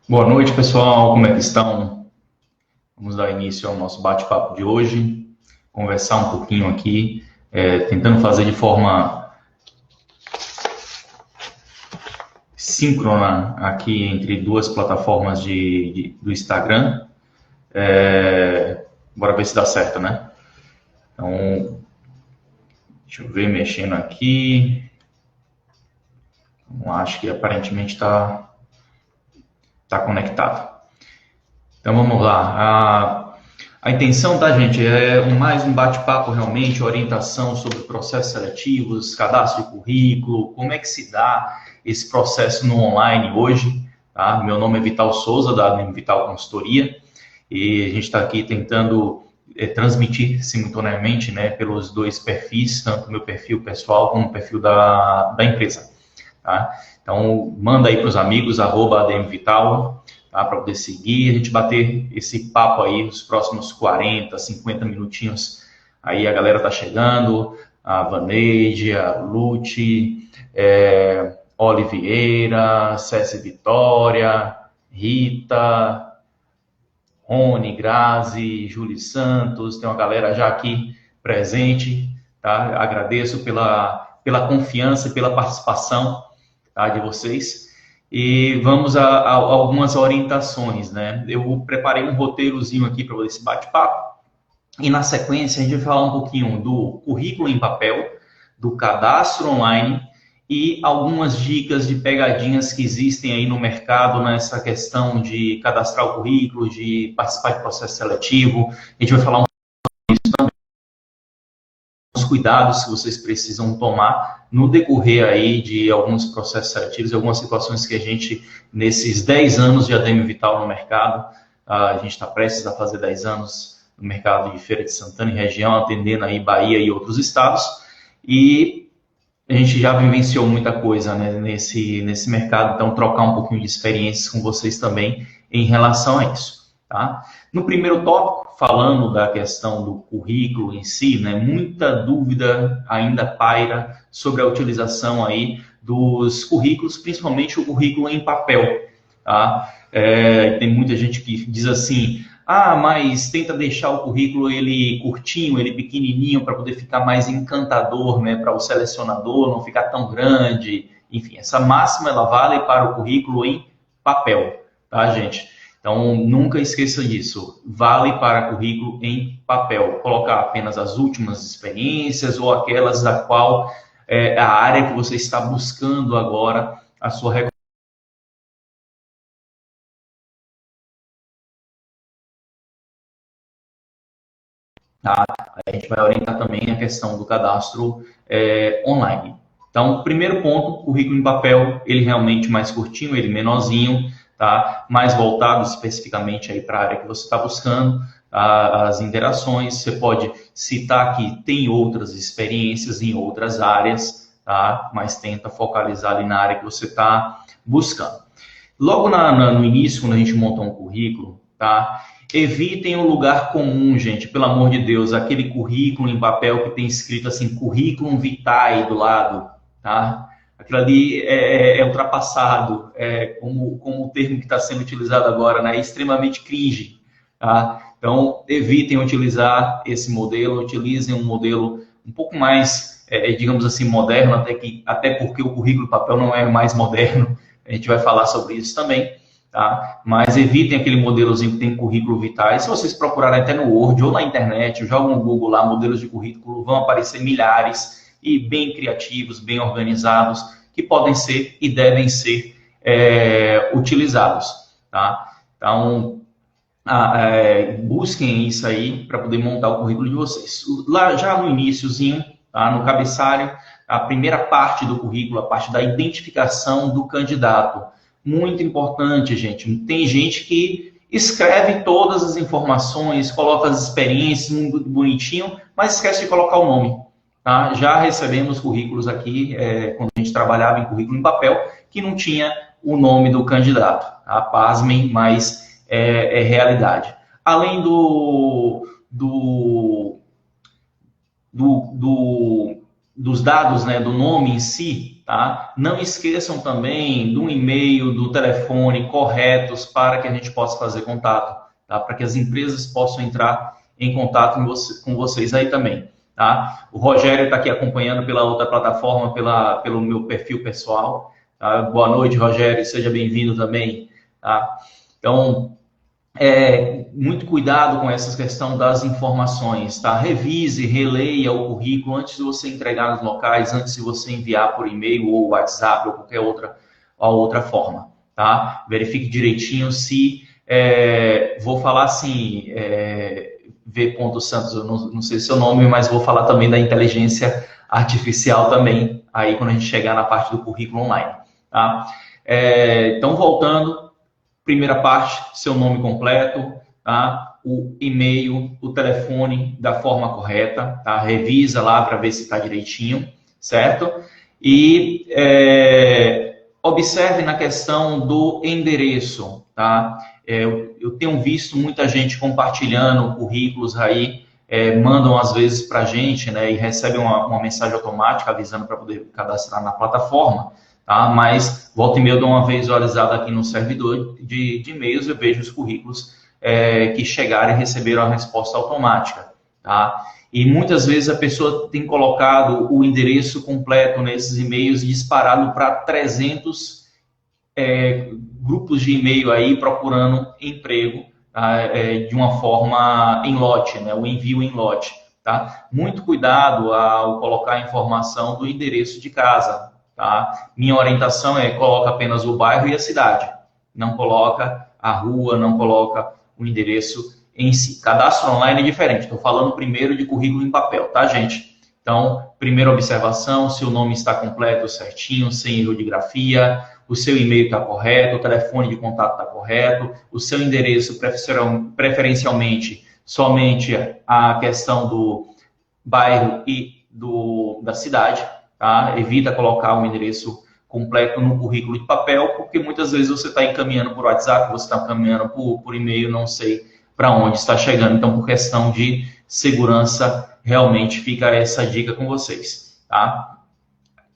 Boa noite, pessoal. Como é que estão? Vamos dar início ao nosso bate-papo de hoje, conversar um pouquinho aqui, tentando fazer de forma síncrona aqui entre duas plataformas do Instagram. Bora ver se dá certo, né? Então, deixa eu ver, mexendo aqui. Acho que aparentemente tá conectado. Então vamos lá. A intenção, tá, gente, é mais um bate-papo realmente, orientação sobre processos seletivos, cadastro de currículo, como é que se dá esse processo no online hoje, tá? Meu nome é Vital Souza, da Vital Consultoria, e a gente está aqui tentando transmitir simultaneamente, né, pelos dois perfis, tanto o meu perfil pessoal como o perfil da empresa, tá? Então, manda aí para os amigos, @ADMVital, tá? Para poder seguir, a gente bater esse papo aí, os próximos 40, 50 minutinhos. Aí a galera tá chegando, a Vaneide, a Lute, Oliveira, Cécia Vitória, Rita, Rony, Grazi, Júlio Santos, tem uma galera já aqui presente, tá? Agradeço pela confiança e pela participação, tá, de vocês. E vamos a algumas orientações, né? Eu preparei um roteirozinho aqui para esse bate-papo. E na sequência a gente vai falar um pouquinho do currículo em papel, do cadastro online e algumas dicas de pegadinhas que existem aí no mercado nessa questão de cadastrar o currículo, de participar de processo seletivo. A gente vai falar os cuidados que vocês precisam tomar no decorrer aí de alguns processos seletivos, algumas situações que a gente, nesses 10 anos de ADM Vital no mercado, a gente está prestes a fazer 10 anos no mercado de Feira de Santana e região, atendendo aí Bahia e outros estados, e a gente já vivenciou muita coisa, né, nesse mercado, então trocar um pouquinho de experiências com vocês também em relação a isso, tá? No primeiro tópico, falando da questão do currículo em si, né, muita dúvida ainda paira sobre a utilização aí dos currículos, principalmente o currículo em papel, tá? Tem muita gente que diz assim: ah, mas tenta deixar o currículo ele curtinho, ele pequenininho, para poder ficar mais encantador, né, para o selecionador, não ficar tão grande. Enfim, essa máxima ela vale para o currículo em papel, tá, gente? Então, nunca esqueça disso. Vale para currículo em papel. Colocar apenas as últimas experiências ou aquelas da qual a área que você está buscando agora a sua. Tá? A gente vai orientar também a questão do cadastro online. Então, primeiro ponto, currículo em papel, ele realmente mais curtinho, ele menorzinho, tá? Mais voltado especificamente aí para a área que você está buscando, tá? As interações, você pode citar que tem outras experiências em outras áreas, tá? Mas tenta focalizar ali na área que você está buscando. Logo no início, quando a gente monta um currículo, tá? Evitem o lugar comum, gente, pelo amor de Deus, aquele currículo em papel que tem escrito assim, currículo vitae do lado, tá? Aquilo ali é ultrapassado, como o termo que está sendo utilizado agora, né? É extremamente cringe, tá? Então, evitem utilizar esse modelo, utilizem um modelo um pouco mais, digamos assim, moderno, até porque o currículo em papel não é mais moderno, a gente vai falar sobre isso também, tá? Mas evitem aquele modelozinho que tem currículo vitae. Se vocês procurarem até no Word ou na internet, jogam no Google lá, modelos de currículo, vão aparecer milhares e bem criativos, bem organizados, que podem ser e devem ser utilizados, tá? Então, busquem isso aí para poder montar o currículo de vocês. Lá já no iníciozinho, tá? No cabeçalho, a primeira parte do currículo, a parte da identificação do candidato. Muito importante, gente. Tem gente que escreve todas as informações, coloca as experiências, muito bonitinho, mas esquece de colocar o nome. Tá? Já recebemos currículos aqui, quando a gente trabalhava em currículo em papel, que não tinha o nome do candidato. Tá? Pasmem, mas é realidade. Além do dos dados, né, do nome em si, tá? Não esqueçam também do e-mail, do telefone corretos para que a gente possa fazer contato, tá? Para que as empresas possam entrar em contato com vocês aí também, tá? O Rogério está aqui acompanhando pela outra plataforma, pelo meu perfil pessoal, tá? Boa noite, Rogério, seja bem-vindo também, tá? Então, muito cuidado com essa questão das informações, tá? Revise, releia o currículo antes de você entregar nos locais, antes de você enviar por e-mail ou WhatsApp ou qualquer outra forma, tá? Verifique direitinho se, vou falar assim, V. Santos, eu não sei seu nome, mas vou falar também da inteligência artificial também, aí quando a gente chegar na parte do currículo online, tá? Então, voltando, primeira parte, seu nome completo, tá? O e-mail, o telefone da forma correta, tá? Revisa lá para ver se está direitinho, certo? E observe na questão do endereço, tá? Eu tenho visto muita gente compartilhando currículos aí, mandam às vezes para a gente, né? E recebem uma mensagem automática avisando para poder cadastrar na plataforma. Tá? Mas volta e meia eu dou uma visualizada aqui no servidor de e-mails, eu vejo os currículos que chegaram e receberam a resposta automática. Tá? E muitas vezes a pessoa tem colocado o endereço completo nesses e-mails e disparado para 300 grupos de e-mail aí procurando emprego, tá? De uma forma em lote, né? O envio em lote. Tá? Muito cuidado ao colocar a informação do endereço de casa. Tá? Minha orientação coloca apenas o bairro e a cidade. Não coloca a rua, não coloca o endereço em si. Cadastro online é diferente. Estou falando primeiro de currículo em papel, tá, gente? Então, primeira observação, se o nome está completo, certinho, sem erro de grafia, o seu e-mail está correto, o telefone de contato está correto, o seu endereço, preferencialmente, somente a questão do bairro e da cidade. Tá? Evita colocar um endereço completo no currículo de papel, porque muitas vezes você está encaminhando por WhatsApp, você está encaminhando por e-mail, não sei para onde está chegando. Então, por questão de segurança, realmente fica essa dica com vocês. Tá?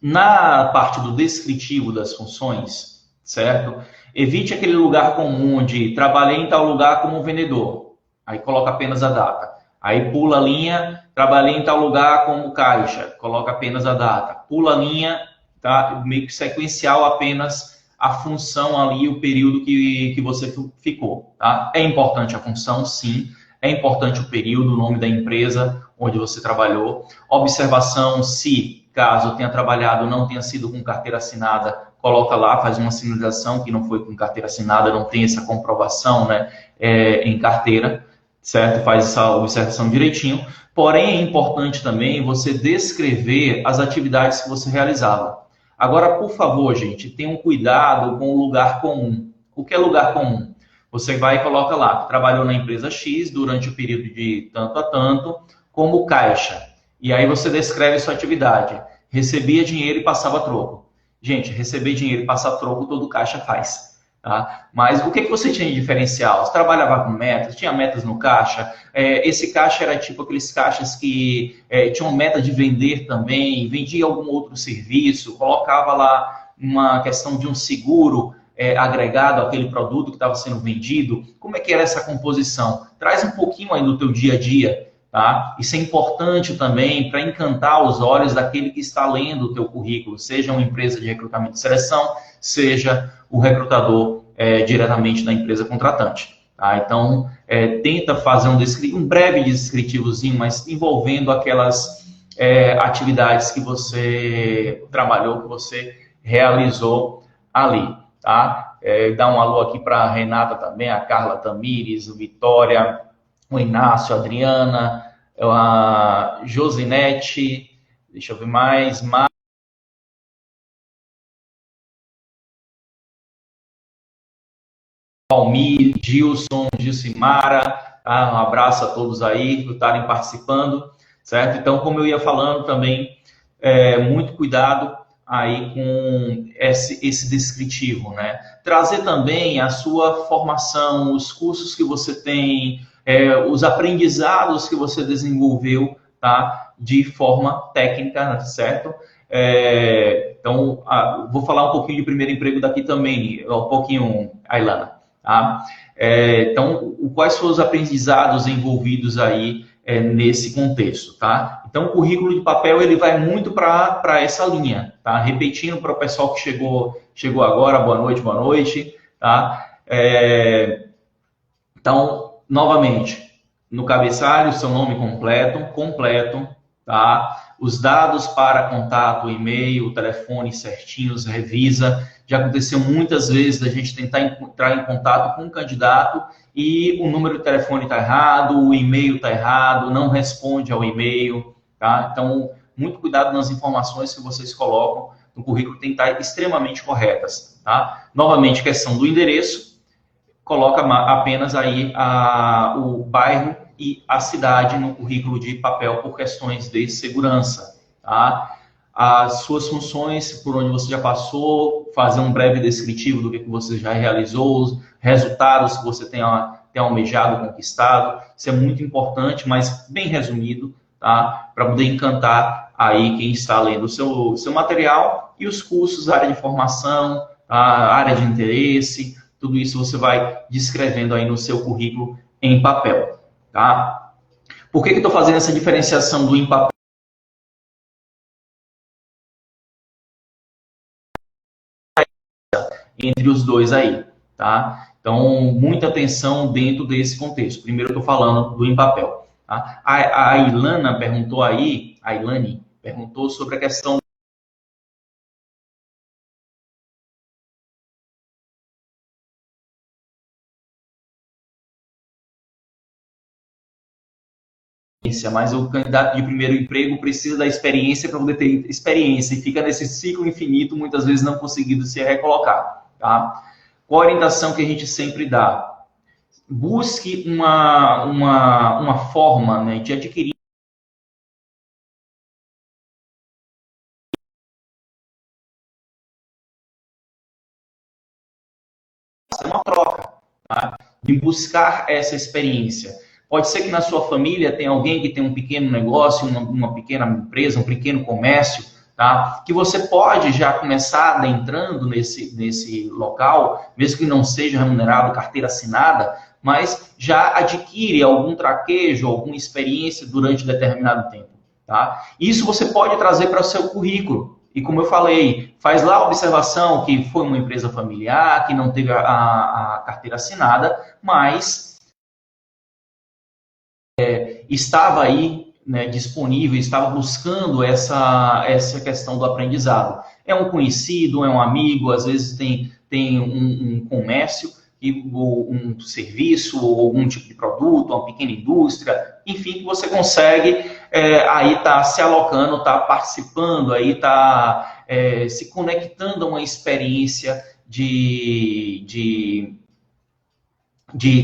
Na parte do descritivo das funções, certo? Evite aquele lugar comum de trabalhei em tal lugar como vendedor. Aí coloca apenas a data. Aí pula a linha, trabalhei em tal lugar como caixa, coloca apenas a data. Pula a linha, tá? Meio que sequencial apenas a função ali, o período que você ficou. Tá? É importante a função, sim. É importante o período, o nome da empresa onde você trabalhou. Observação, se caso tenha trabalhado, não tenha sido com carteira assinada, coloca lá, faz uma sinalização que não foi com carteira assinada, não tem essa comprovação, né, em carteira. Certo? Faz essa observação direitinho. Porém, é importante também você descrever as atividades que você realizava. Agora, por favor, gente, tenham cuidado com o lugar comum. O que é lugar comum? Você vai e coloca lá, trabalhou na empresa X durante o período de tanto a tanto, como caixa. E aí você descreve sua atividade. Recebia dinheiro e passava troco. Gente, receber dinheiro e passar troco, todo caixa faz. Tá? Mas o que você tinha de diferencial? Você trabalhava com metas? Tinha metas no caixa? Esse caixa era tipo aqueles caixas que tinham meta de vender também, vendia algum outro serviço, colocava lá uma questão de um seguro agregado àquele produto que estava sendo vendido. Como é que era essa composição? Traz um pouquinho aí do teu dia a dia. Tá? Isso é importante também para encantar os olhos daquele que está lendo o teu currículo, seja uma empresa de recrutamento e seleção, seja o recrutador diretamente da empresa contratante. Tá? Então, tenta fazer um breve descritivozinho, mas envolvendo aquelas atividades que você trabalhou, que você realizou ali. Tá? Dá um alô aqui para a Renata também, a Carla Tamires, o Vitória, o Inácio, a Adriana, a Josinete, deixa eu ver mais, Palmir, Gilson, Gilcimara, tá? Um abraço a todos aí por estarem participando, certo? Então, como eu ia falando também, muito cuidado aí com esse descritivo, né? Trazer também a sua formação, os cursos que você tem, os aprendizados que você desenvolveu, tá? De forma técnica, certo? Então, vou falar um pouquinho de primeiro emprego daqui também, um pouquinho, Ailana, tá? Então, quais foram os aprendizados envolvidos aí nesse contexto, tá? Então, o currículo de papel, ele vai muito para essa linha, tá? Repetindo para o pessoal que chegou agora, boa noite, tá? Então, novamente, no cabeçalho, seu nome completo, tá? Os dados para contato, e-mail, telefone certinhos, revisa. Já aconteceu muitas vezes da gente tentar entrar em contato com um candidato e o número de telefone está errado, o e-mail está errado, não responde ao e-mail, tá? Então, muito cuidado nas informações que vocês colocam no currículo, tem que estar extremamente corretas, tá? Novamente, questão do endereço, coloca apenas aí o bairro e a cidade no currículo de papel por questões de segurança, tá? As suas funções, por onde você já passou, fazer um breve descritivo do que você já realizou, os resultados que você tem almejado, conquistado, isso é muito importante, mas bem resumido, tá? Para poder encantar aí quem está lendo o seu material e os cursos, área de formação, a área de interesse, tudo isso você vai descrevendo aí no seu currículo em papel, tá? Por que eu estou fazendo essa diferenciação do em papel entre os dois aí, tá? Então, muita atenção dentro desse contexto. Primeiro eu estou falando do em papel, tá? A Ilana perguntou aí, a Ilane perguntou sobre a questão mas o candidato de primeiro emprego precisa da experiência para poder ter experiência e fica nesse ciclo infinito, muitas vezes não conseguindo se recolocar, tá? Qual a orientação que a gente sempre dá? Busque uma forma, né, de adquirir uma troca, tá? De buscar essa experiência. Pode ser que na sua família tenha alguém que tem um pequeno negócio, uma pequena empresa, um pequeno comércio, tá? Que você pode já começar adentrando nesse local, mesmo que não seja remunerado, carteira assinada, mas já adquire algum traquejo, alguma experiência durante determinado tempo, tá? Isso você pode trazer para o seu currículo. E como eu falei, faz lá a observação que foi uma empresa familiar, que não teve a carteira assinada, mas estava aí, né, disponível, estava buscando essa questão do aprendizado. É um conhecido, é um amigo, às vezes tem um comércio, ou um serviço, ou algum tipo de produto, uma pequena indústria, enfim, que você consegue aí tá se alocando, tá participando, aí tá se conectando a uma experiência de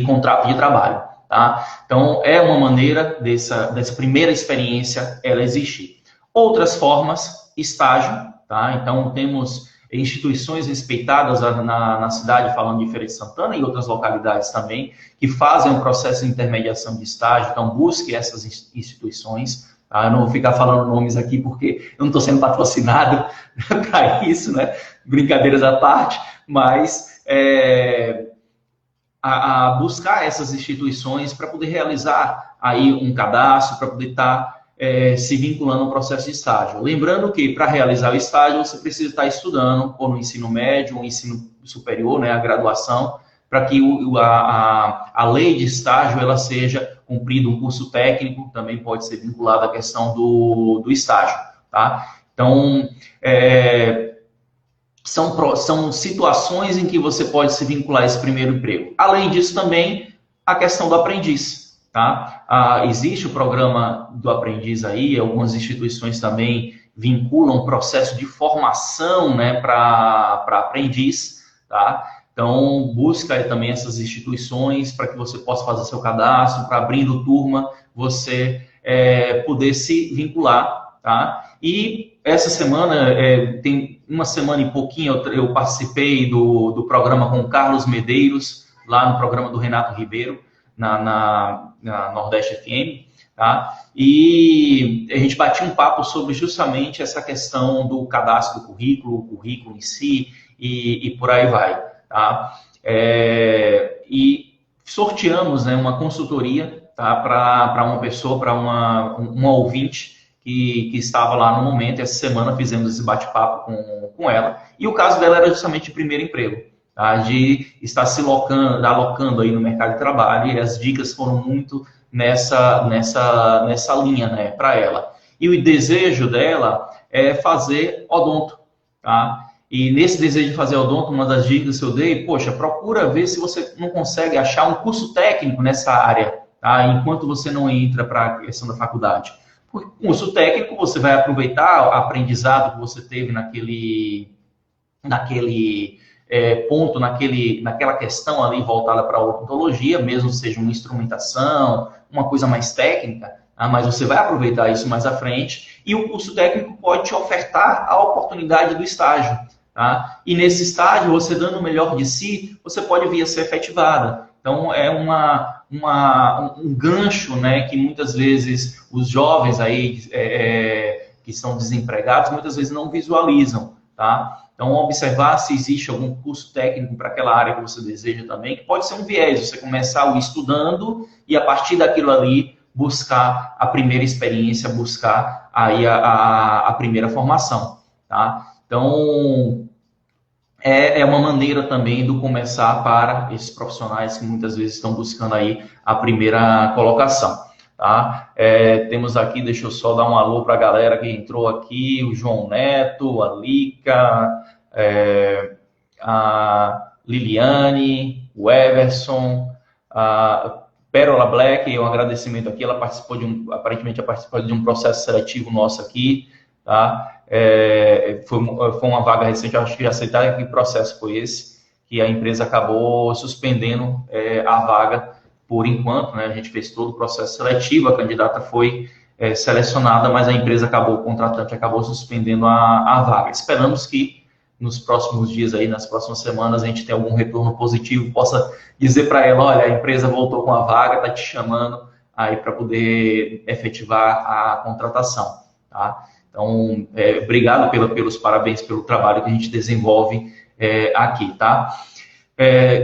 contrato de trabalho, tá? Então, é uma maneira dessa primeira experiência ela existir. Outras formas, estágio, tá? Então, temos instituições respeitadas na cidade, falando de Feira de Santana e outras localidades também, que fazem um processo de intermediação de estágio, então busque essas instituições, tá? Eu não vou ficar falando nomes aqui porque eu não estou sendo patrocinado para isso, né? Brincadeiras à parte, mas a buscar essas instituições para poder realizar aí um cadastro, para poder estar se vinculando ao processo de estágio. Lembrando que para realizar o estágio você precisa estar estudando ou no ensino médio, ou ensino superior, né, a graduação, para que a lei de estágio ela seja cumprida, um curso técnico também pode ser vinculado à questão do estágio, tá? Então, são situações em que você pode se vincular a esse primeiro emprego. Além disso, também, a questão do aprendiz. Tá? Existe o programa do aprendiz aí, algumas instituições também vinculam o processo de formação, né, para aprendiz. Tá? Então, busca aí também essas instituições para que você possa fazer seu cadastro, para abrindo turma, você poder se vincular. Tá? E essa semana, tem uma semana e pouquinho, eu participei do programa com o Carlos Medeiros, lá no programa do Renato Ribeiro, na Nordeste FM, tá? E a gente batia um papo sobre justamente essa questão do cadastro do currículo, o currículo em si, e por aí vai, tá? E sorteamos, né, uma consultoria, tá, para uma pessoa, para uma ouvinte que estava lá no momento. Essa semana fizemos esse bate-papo com ela, e o caso dela era justamente de primeiro emprego, tá, de estar se alocando aí no mercado de trabalho, e as dicas foram muito nessa linha, né, para ela. E o desejo dela é fazer odonto, tá? E nesse desejo de fazer odonto, uma das dicas que eu dei, poxa, procura ver se você não consegue achar um curso técnico nessa área, tá? Enquanto você não entra para a questão da faculdade. Porque curso técnico, você vai aproveitar o aprendizado que você teve naquele ponto, naquela questão ali voltada para a odontologia, mesmo seja uma instrumentação, uma coisa mais técnica, tá? Mas você vai aproveitar isso mais à frente, e o curso técnico pode te ofertar a oportunidade do estágio, tá? E nesse estágio, você dando o melhor de si, você pode vir a ser efetivada. Então, é um gancho, né, que muitas vezes os jovens aí que estão desempregados, muitas vezes não visualizam, tá? Então, observar se existe algum curso técnico para aquela área que você deseja também, que pode ser um viés, você começar estudando e, a partir daquilo ali, buscar a primeira experiência, buscar aí a primeira formação, tá? Então, é uma maneira também de começar para esses profissionais que muitas vezes estão buscando aí a primeira colocação, tá? Temos aqui, deixa eu só dar um alô para a galera que entrou aqui, o João Neto, a Lica, a Liliane, o Everson, a Pérola Black, um agradecimento aqui, ela participou aparentemente participou de um processo seletivo nosso aqui, tá? Foi uma vaga recente, acho que aceitaram. Que processo foi esse? Que a empresa acabou suspendendo a vaga por enquanto, né? A gente fez todo o processo seletivo, a candidata foi selecionada, mas a empresa acabou, o contratante acabou suspendendo a vaga. Esperamos que nos próximos dias aí, nas próximas semanas, a gente tenha algum retorno positivo, possa dizer para ela, olha, a empresa voltou com a vaga, está te chamando aí para poder efetivar a contratação, tá? Então, obrigado pelos parabéns pelo trabalho que a gente desenvolve aqui, tá?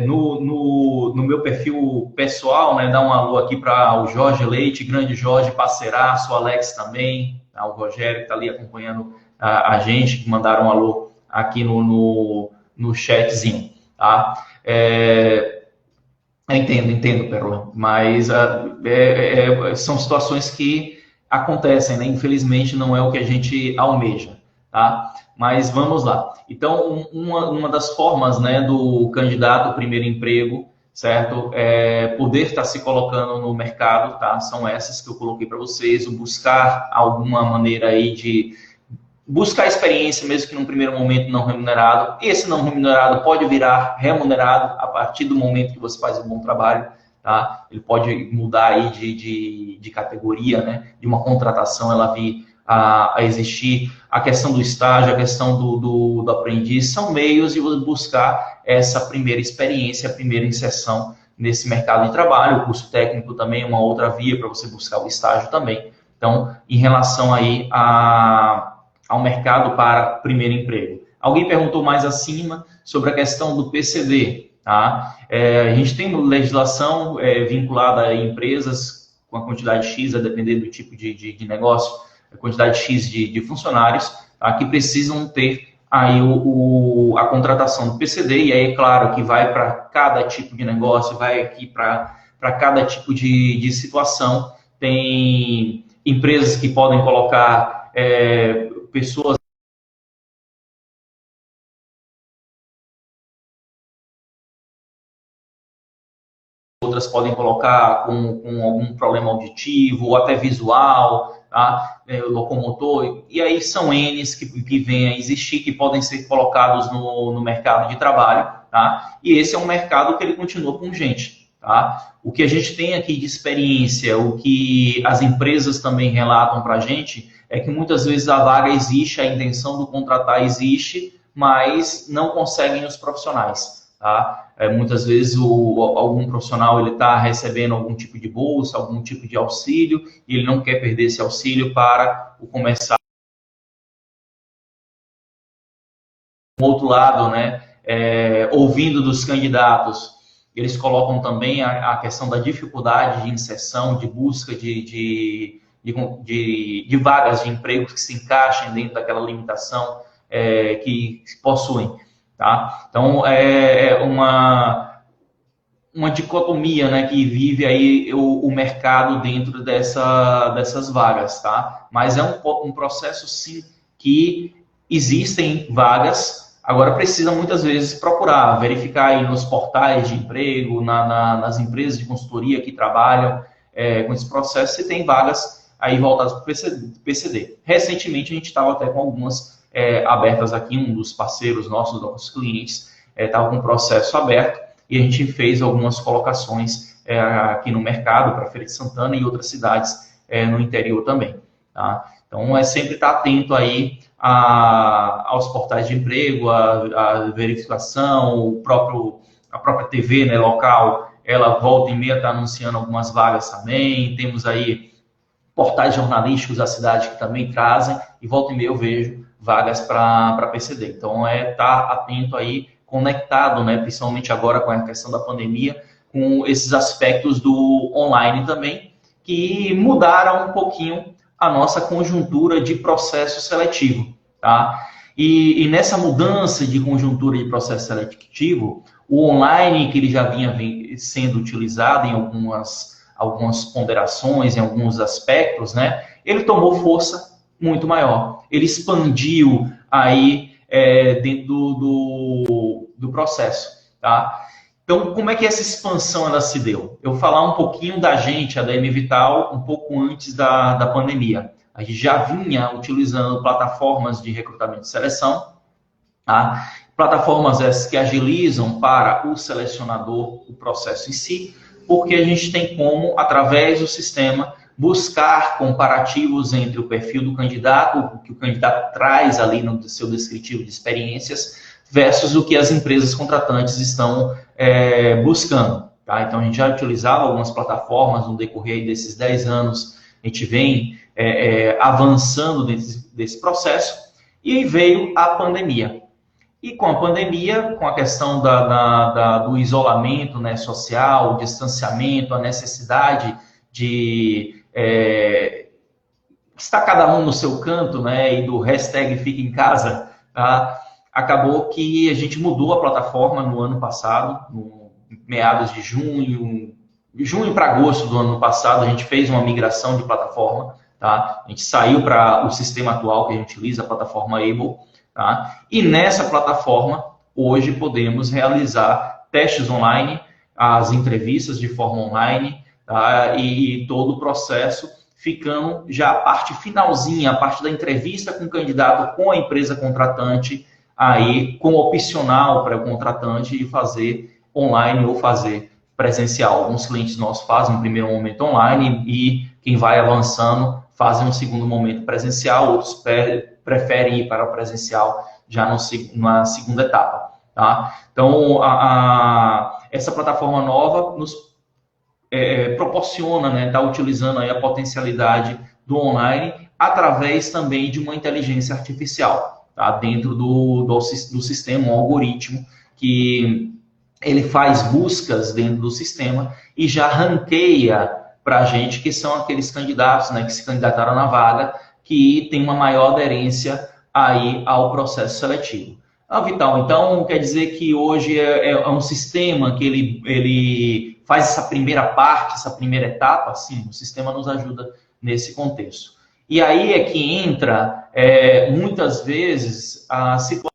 No meu perfil pessoal, né, dá um alô aqui para o Jorge Leite, grande Jorge, parceiraço, o Alex também, tá? O Rogério que está ali acompanhando a gente, que mandaram um alô aqui no chatzinho, tá? Entendo, Pérola, mas são situações que acontecem, né? Infelizmente não é o que a gente almeja, tá? Mas vamos lá. Então, uma das formas, né, do candidato ao primeiro emprego, certo? Poder estar se colocando no mercado, tá? São essas que eu coloquei para vocês, o buscar alguma maneira aí de buscar experiência, mesmo que num primeiro momento não remunerado. Esse não remunerado pode virar remunerado a partir do momento que você faz um bom trabalho, tá? Ele pode mudar aí de categoria, né? De uma contratação ela vir a existir. A questão do estágio, a questão do aprendiz, são meios de buscar essa primeira experiência, a primeira inserção nesse mercado de trabalho. O curso técnico também é uma outra via para você buscar o estágio também. Então, em relação aí ao mercado para primeiro emprego. Alguém perguntou mais acima sobre a questão do PCD, tá? A gente tem legislação vinculada a empresas com a quantidade X, a depender do tipo de negócio, a quantidade X de funcionários, tá? Que precisam ter aí a contratação do PCD, e aí é claro que vai para cada tipo de negócio, vai aqui para cada tipo de situação. Tem empresas que podem colocar pessoas outras podem colocar com algum problema auditivo ou até visual, tá? Locomotor, e aí são N's que vêm a existir, que podem ser colocados no mercado de trabalho, tá? E esse é um mercado que ele continua pungente, tá? O que a gente tem aqui de experiência, o que as empresas também relatam para a gente, é que muitas vezes a vaga existe, a intenção do contratar existe, mas não conseguem os profissionais, tá? Muitas vezes algum profissional ele está recebendo algum tipo de bolsa, algum tipo de auxílio, e ele não quer perder esse auxílio para o começar. Do outro lado, né, ouvindo dos candidatos, eles colocam também a questão da dificuldade de inserção, de busca de vagas de emprego que se encaixem dentro daquela limitação que possuem. Tá? Então, é uma dicotomia, né, que vive aí o mercado dentro dessas vagas. Tá? Mas é um processo, sim, que existem vagas, agora precisa muitas vezes procurar, verificar aí nos portais de emprego, nas empresas de consultoria que trabalham com esse processo, se tem vagas aí voltadas para o PCD. Recentemente a gente estava até com algumas abertas aqui, um dos parceiros nossos clientes estava com um processo aberto e a gente fez algumas colocações aqui no mercado para Feira de Santana e outras cidades no interior também. Tá? Então, é sempre estar atento aí aos portais de emprego, a verificação, a própria TV, né, local, ela volta e meia está anunciando algumas vagas também. Temos aí portais jornalísticos da cidade que também trazem, e volta e meia eu vejo vagas para PCD. Então, estar atento aí, conectado, né, principalmente agora com a questão da pandemia, com esses aspectos do online também, que mudaram um pouquinho a nossa conjuntura de processo seletivo. Tá? E nessa mudança de conjuntura de processo seletivo, o online, que ele já vinha sendo utilizado em algumas ponderações, em alguns aspectos, né, ele tomou força muito maior. Ele expandiu aí dentro do processo. Tá? Então, como é que essa expansão ela se deu? Eu vou falar um pouquinho da gente, a DM Vital, um pouco antes da pandemia. A gente já vinha utilizando plataformas de recrutamento e seleção, tá? Plataformas essas que agilizam para o selecionador o processo em si, porque a gente tem como, através do sistema, buscar comparativos entre o perfil do candidato, o que o candidato traz ali no seu descritivo de experiências, versus o que as empresas contratantes estão buscando. Tá? Então, a gente já utilizava algumas plataformas no decorrer desses 10 anos, a gente vem avançando desse processo, e veio a pandemia. E com a pandemia, com a questão do isolamento, né, social, o distanciamento, a necessidade de estar cada um no seu canto, né, e do hashtag Fica em Casa, tá? Acabou que a gente mudou a plataforma no ano passado, no meados de junho para agosto do ano passado, a gente fez uma migração de plataforma, tá? A gente saiu para o sistema atual que a gente utiliza, a plataforma Able, tá? E nessa plataforma, hoje podemos realizar testes online, as entrevistas de forma online, tá? E todo o processo ficando já a parte finalzinha, a parte da entrevista com o candidato, com a empresa contratante, aí com opcional para o contratante de fazer online ou fazer presencial. Alguns clientes nossos fazem um primeiro momento online e quem vai avançando fazem um segundo momento presencial, outros preferem ir para o presencial já na segunda etapa. Tá? Então, essa plataforma nova nos proporciona, né, tá utilizando aí a potencialidade do online através também de uma inteligência artificial, tá? Dentro do sistema, um algoritmo que ele faz buscas dentro do sistema e já ranqueia para a gente que são aqueles candidatos, né, que se candidataram na vaga, que tem uma maior aderência aí ao processo seletivo. Vital, então quer dizer que hoje é um sistema que ele faz essa primeira parte, essa primeira etapa? Sim, o sistema nos ajuda nesse contexto. E aí é que entra, muitas vezes, a situação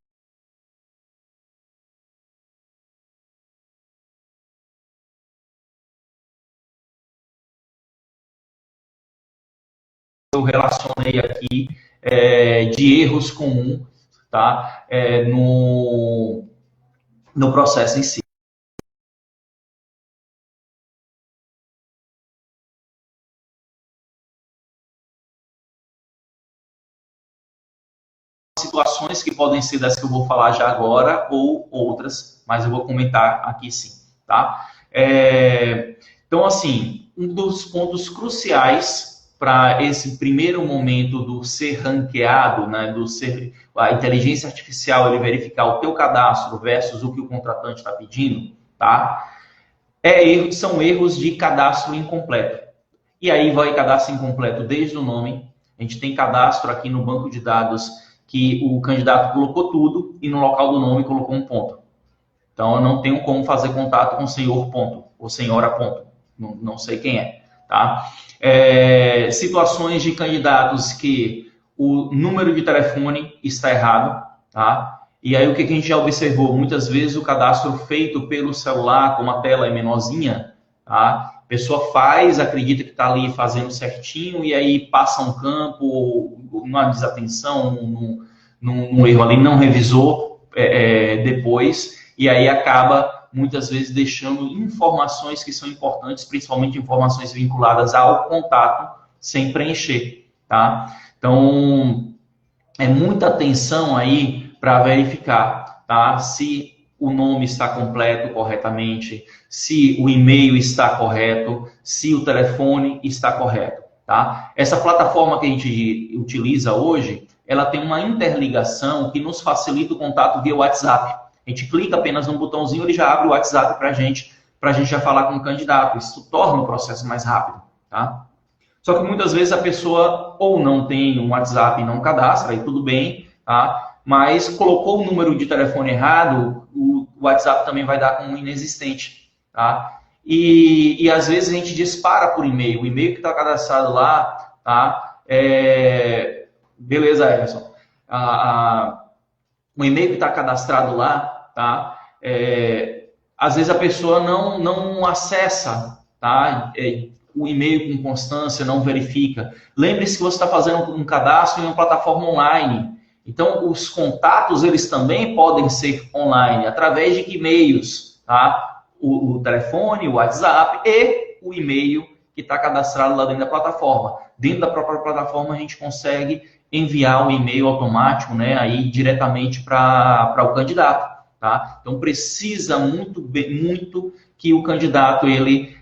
que eu relacionei aqui de erros comuns, tá? No processo em si. situações que podem ser das que eu vou falar já agora ou outras, mas eu vou comentar aqui sim, tá? Então, assim, um dos pontos cruciais para esse primeiro momento do ser ranqueado, né, do ser a inteligência artificial ele verificar o teu cadastro versus o que o contratante está pedindo, tá? São erros de cadastro incompleto. E aí vai cadastro incompleto desde o nome. A gente tem cadastro aqui no banco de dados que o candidato colocou tudo e no local do nome colocou um ponto. Então, eu não tenho como fazer contato com o senhor ponto, ou senhora ponto. Não sei quem é, tá? Situações de candidatos que o número de telefone está errado, tá? E aí, o que a gente já observou? Muitas vezes o cadastro feito pelo celular, como a tela é menorzinha, tá? A pessoa faz, acredita que está ali fazendo certinho, e aí passa um campo, uma desatenção, num erro ali, não revisou depois, e aí acaba, muitas vezes, deixando informações que são importantes, principalmente informações vinculadas ao contato, sem preencher, tá? Então, é muita atenção aí para verificar, tá? Se o nome está completo corretamente, se o e-mail está correto, se o telefone está correto, tá? Essa plataforma que a gente utiliza hoje, ela tem uma interligação que nos facilita o contato via WhatsApp. A gente clica apenas num botãozinho, ele já abre o WhatsApp para a gente já falar com o candidato. Isso torna o processo mais rápido, tá? Só que muitas vezes a pessoa ou não tem um WhatsApp e não cadastra, aí tudo bem, tá? Mas colocou o número de telefone errado, o WhatsApp também vai dar como inexistente, tá? E às vezes a gente dispara por e-mail, o e-mail que está cadastrado lá, tá? Beleza, Emerson. O e-mail que está cadastrado lá, tá? Às vezes a pessoa não acessa, tá? O e-mail com constância, não verifica. Lembre-se que você está fazendo um cadastro em uma plataforma online. Então, os contatos, eles também podem ser online, através de e-mails, tá? O telefone, o WhatsApp e o e-mail que está cadastrado lá dentro da plataforma. Dentro da própria plataforma, a gente consegue enviar um e-mail automático, né, aí diretamente para o candidato, tá? Então, precisa muito que o candidato, ele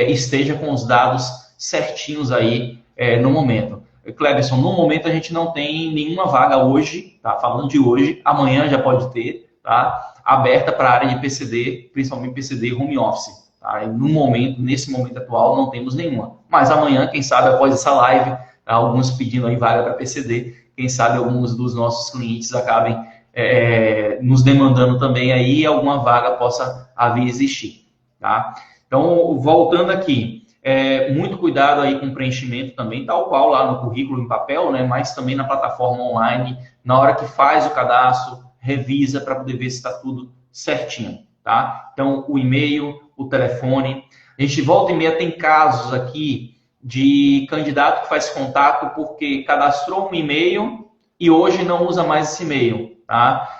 esteja com os dados certinhos aí no momento. Cleberson, no momento a gente não tem nenhuma vaga hoje, tá? Falando de hoje, amanhã já pode ter, tá? Aberta para a área de PCD, principalmente PCD home office, tá? E nesse momento atual, não temos nenhuma. Mas amanhã, quem sabe, após essa live, tá? Alguns pedindo aí vaga para PCD, quem sabe alguns dos nossos clientes acabem nos demandando também aí e alguma vaga possa vir existir, tá? Então, voltando aqui, muito cuidado aí com o preenchimento também, tal qual lá no currículo em papel, né, mas também na plataforma online, na hora que faz o cadastro, revisa para poder ver se está tudo certinho, tá? Então, o e-mail, o telefone, a gente volta e meia tem casos aqui de candidato que faz contato porque cadastrou um e-mail e hoje não usa mais esse e-mail, tá?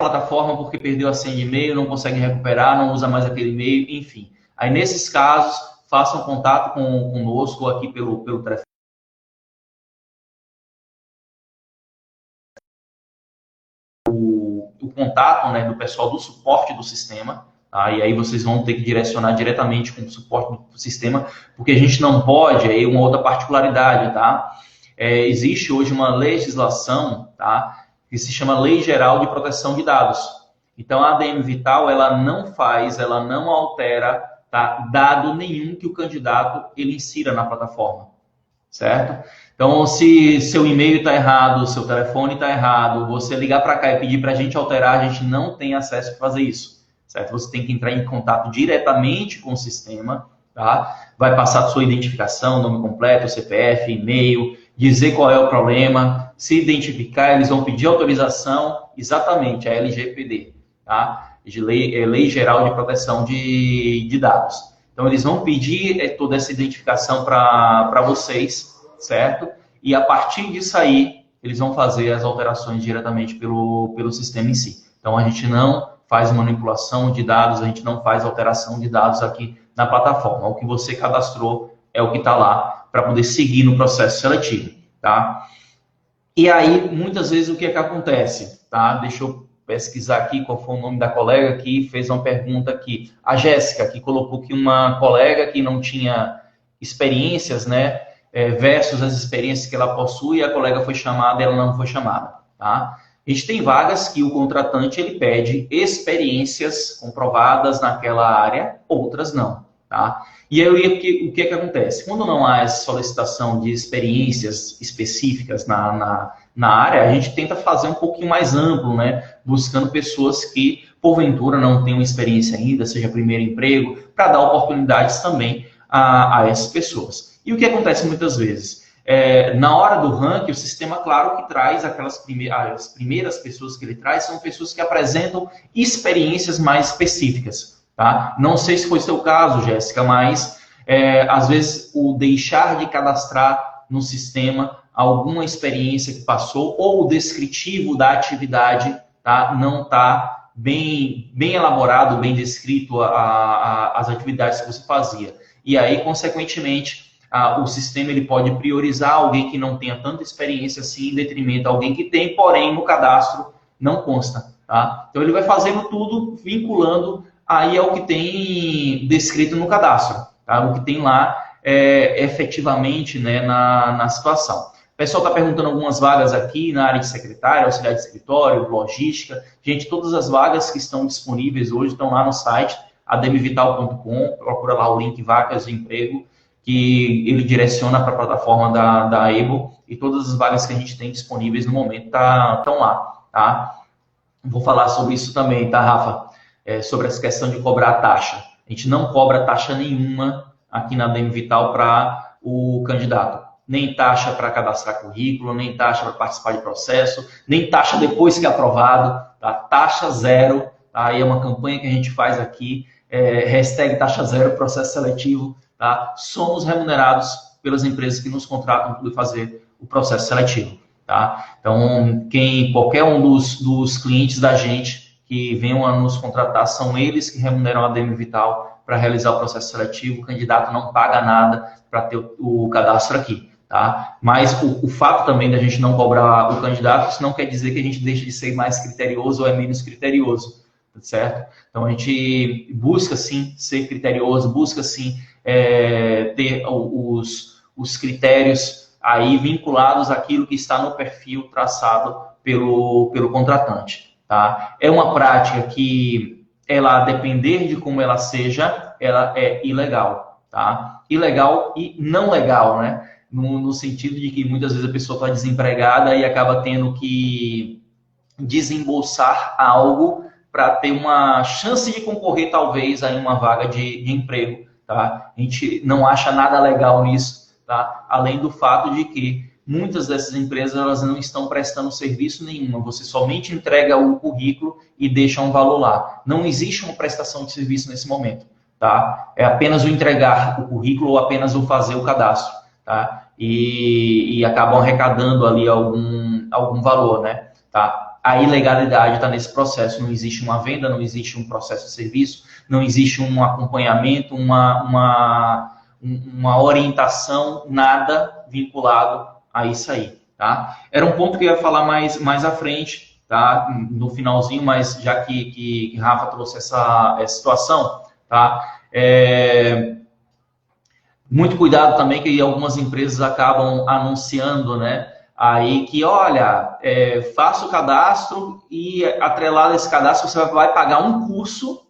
Plataforma porque perdeu a senha de e-mail, não consegue recuperar, não usa mais aquele e-mail, enfim. Aí, nesses casos, façam contato conosco aqui pelo telefone. O contato, né, do pessoal do suporte do sistema, tá? E aí vocês vão ter que direcionar diretamente com o suporte do sistema, porque a gente não pode, aí uma outra particularidade, tá? Existe hoje uma legislação, tá, que se chama Lei Geral de Proteção de Dados. Então, a ADM Vital, ela não altera, tá, dado nenhum que o candidato ele insira na plataforma, certo? Então, se seu e-mail está errado, seu telefone está errado, você ligar para cá e pedir para a gente alterar, a gente não tem acesso para fazer isso, certo? Você tem que entrar em contato diretamente com o sistema, tá? Vai passar a sua identificação, nome completo, CPF, e-mail, dizer qual é o problema, se identificar, eles vão pedir autorização, exatamente, a LGPD, tá? Lei Geral de Proteção de Dados. Então, eles vão pedir toda essa identificação para vocês, certo? E a partir disso aí, eles vão fazer as alterações diretamente pelo sistema em si. Então, a gente não faz manipulação de dados, a gente não faz alteração de dados aqui na plataforma. O que você cadastrou é o que está lá para poder seguir no processo seletivo, tá? E aí, muitas vezes, o que é que acontece, tá? Deixa eu pesquisar aqui qual foi o nome da colega que fez uma pergunta aqui. A Jéssica, que colocou que uma colega que não tinha experiências, né, versus as experiências que ela possui, a colega foi chamada e ela não foi chamada, tá? A gente tem vagas que o contratante ele pede experiências comprovadas naquela área, outras não, tá? E aí o que acontece? Quando não há essa solicitação de experiências específicas na área, a gente tenta fazer um pouquinho mais amplo, né? Buscando pessoas que, porventura, não tenham experiência ainda, seja primeiro emprego, para dar oportunidades também a essas pessoas. E o que acontece muitas vezes? Na hora do ranking, o sistema, claro, que traz as primeiras pessoas que ele traz são pessoas que apresentam experiências mais específicas, tá? Não sei se foi seu caso, Jéssica, mas às vezes o deixar de cadastrar no sistema alguma experiência que passou ou o descritivo da atividade, tá? Não está bem elaborado, bem descrito as atividades que você fazia. E aí, consequentemente, o sistema ele pode priorizar alguém que não tenha tanta experiência assim, em detrimento de alguém que tem, porém no cadastro não consta, tá? Então ele vai fazendo tudo vinculando aí ao que tem descrito no cadastro, tá? O que tem lá efetivamente, né, na situação. O pessoal está perguntando algumas vagas aqui na área de secretária, auxiliar de escritório, logística. Gente, todas as vagas que estão disponíveis hoje estão lá no site admvital.com, procura lá o link vagas de emprego, que ele direciona para a plataforma da Able, e todas as vagas que a gente tem disponíveis no momento estão lá, tá? Vou falar sobre isso também, tá, Rafa? Sobre essa questão de cobrar taxa. A gente não cobra taxa nenhuma aqui na ADM Vital para o candidato. Nem taxa para cadastrar currículo, nem taxa para participar de processo, nem taxa depois que é aprovado, tá? Taxa zero, tá? Aí é uma campanha que a gente faz aqui, hashtag taxa zero, processo seletivo, tá? Somos remunerados pelas empresas que nos contratam para fazer o processo seletivo, tá? Então, qualquer um dos clientes da gente que venham a nos contratar, são eles que remuneram a ADM Vital para realizar o processo seletivo. O candidato não paga nada para ter o cadastro aqui, tá? Mas o fato também da gente não cobrar o candidato, isso não quer dizer que a gente deixe de ser mais criterioso ou é menos criterioso, certo? Então, a gente busca, sim, ser criterioso, busca, sim, ter os critérios aí vinculados àquilo que está no perfil traçado pelo contratante, tá? É uma prática que, ela, a depender de como ela seja, ela é ilegal, tá? Ilegal e não legal, né? No sentido de que muitas vezes a pessoa está desempregada e acaba tendo que desembolsar algo para ter uma chance de concorrer, talvez, a uma vaga de emprego, tá? A gente não acha nada legal nisso, tá? Além do fato de que muitas dessas empresas elas não estão prestando serviço nenhum. Você somente entrega o currículo e deixa um valor lá. Não existe uma prestação de serviço nesse momento, tá? É apenas o entregar o currículo ou apenas o fazer o cadastro, tá? E acabam arrecadando ali algum valor, né? Tá? A ilegalidade está nesse processo. Não existe uma venda, não existe um processo de serviço, não existe um acompanhamento, uma orientação, nada vinculado a isso aí, tá? Era um ponto que eu ia falar mais à frente, tá? No finalzinho, mas já que Rafa trouxe essa situação, tá? Muito cuidado também, que algumas empresas acabam anunciando, né? Aí que, olha, faça o cadastro e, atrelado a esse cadastro, você vai pagar um curso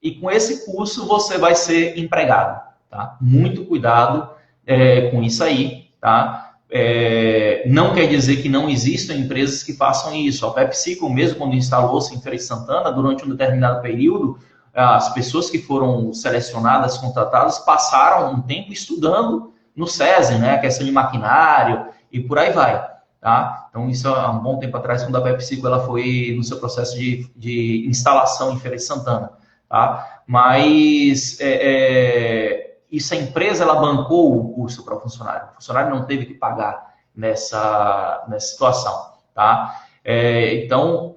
e com esse curso você vai ser empregado, tá? Muito cuidado com isso aí, tá? Não quer dizer que não existam empresas que façam isso. A PepsiCo, mesmo quando instalou-se em Feira de Santana, durante um determinado período, as pessoas que foram selecionadas, contratadas, passaram um tempo estudando no SESI, né? A questão de maquinário e por aí vai, tá? Então, isso há um bom tempo atrás, quando a PepsiCo ela foi no seu processo de instalação em Feira de Santana, tá? Mas isso, a empresa ela bancou o custo para o funcionário não teve que pagar nessa situação, tá? Então,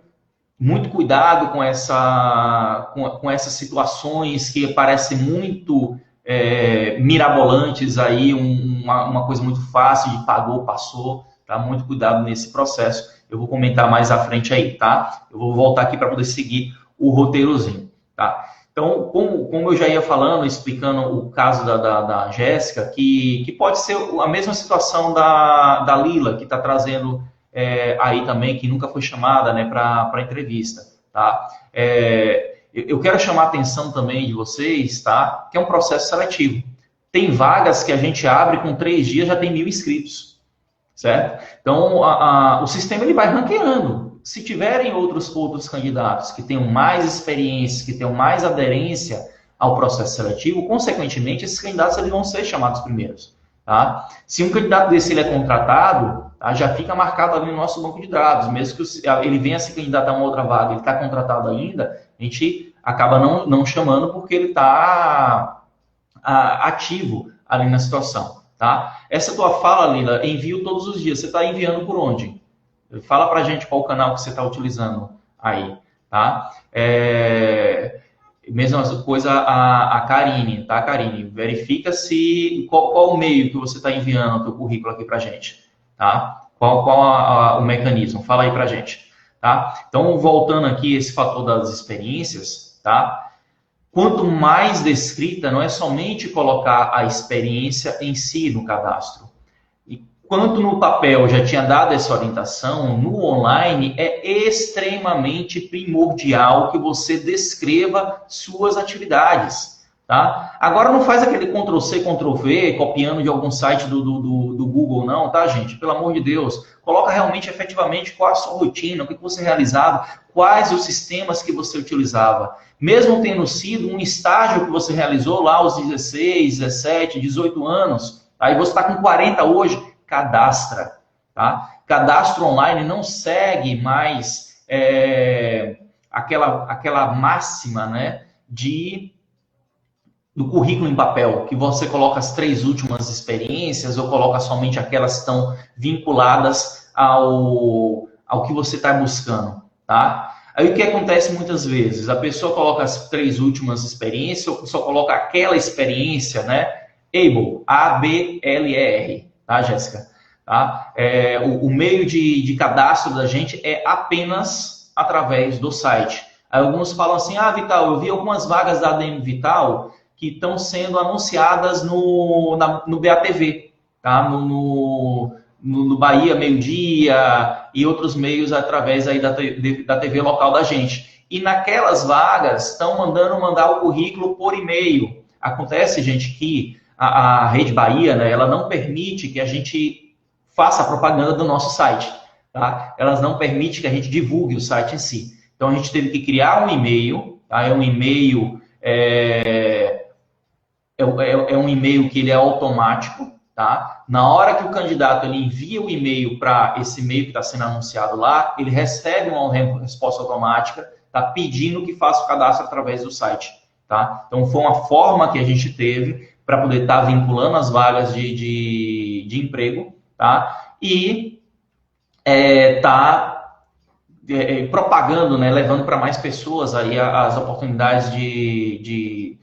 muito cuidado com essas situações que parecem muito mirabolantes aí, uma coisa muito fácil de pagou, passou, tá? Muito cuidado nesse processo. Eu vou comentar mais à frente aí, tá? Eu vou voltar aqui para poder seguir o roteirozinho, tá? Então, como eu já ia falando, explicando o caso da Jéssica, que pode ser a mesma situação da Lila, que está trazendo aí também, que nunca foi chamada, né, para a entrevista, tá? Eu quero chamar a atenção também de vocês, tá? Que é um processo seletivo. Tem vagas que a gente abre com 3 dias, já tem 1.000 inscritos, certo? Então, o sistema ele vai ranqueando. Se tiverem outros candidatos que tenham mais experiência, que tenham mais aderência ao processo seletivo, consequentemente, esses candidatos eles vão ser chamados primeiros, tá? Se um candidato desse ele é contratado, tá, já fica marcado ali no nosso banco de dados, mesmo que ele venha se candidatar a uma outra vaga, ele está contratado ainda, a gente acaba não chamando porque ele está ativo ali na situação, tá? Essa tua fala, Lila, envio todos os dias. Você está enviando por onde? Fala pra gente qual o canal que você está utilizando aí, tá? Mesma coisa a Karine, tá, Karine? Verifica se qual o meio que você está enviando o teu currículo aqui pra gente, tá? Qual o mecanismo? Fala aí pra gente, tá? Então, voltando aqui esse fator das experiências, tá? Quanto mais descrita, não é somente colocar a experiência em si no cadastro. E quanto no papel já tinha dado essa orientação, no online é extremamente primordial que você descreva suas atividades, tá? Agora não faz aquele Ctrl+C, Ctrl+V, copiando de algum site do Google, não, tá, gente? Pelo amor de Deus. Coloca realmente, efetivamente, qual a sua rotina, o que você realizava, quais os sistemas que você utilizava. Mesmo tendo sido um estágio que você realizou lá aos 16, 17, 18 anos, aí você está com 40 hoje, cadastra, tá? Cadastro online não segue mais aquela máxima, né, do currículo em papel, que você coloca as 3 últimas experiências ou coloca somente aquelas que estão vinculadas ao que você está buscando, tá? Aí o que acontece muitas vezes? A pessoa coloca as 3 últimas experiências ou só coloca aquela experiência, né? Able, A-B-L-E-R, tá, Jéssica? Tá? O meio de cadastro da gente é apenas através do site. Aí alguns falam assim, Vital, eu vi algumas vagas da ADM Vital que estão sendo anunciadas no BATV, tá? No Bahia Meio-Dia e outros meios através aí da TV local da gente. E naquelas vagas estão mandar o currículo por e-mail. Acontece, gente, que a Rede Bahia, né, ela não permite que a gente faça a propaganda do nosso site, tá? Elas não permitem que a gente divulgue o site em si. Então a gente teve que criar um e-mail, tá? É um e-mail um e-mail que ele é automático, tá? Na hora que o candidato ele envia o e-mail para esse e-mail que está sendo anunciado lá, ele recebe uma resposta automática, tá? Pedindo que faça o cadastro através do site, tá? Então foi uma forma que a gente teve para poder estar vinculando as vagas de emprego, tá? E propagando, né? Levando para mais pessoas aí as oportunidades de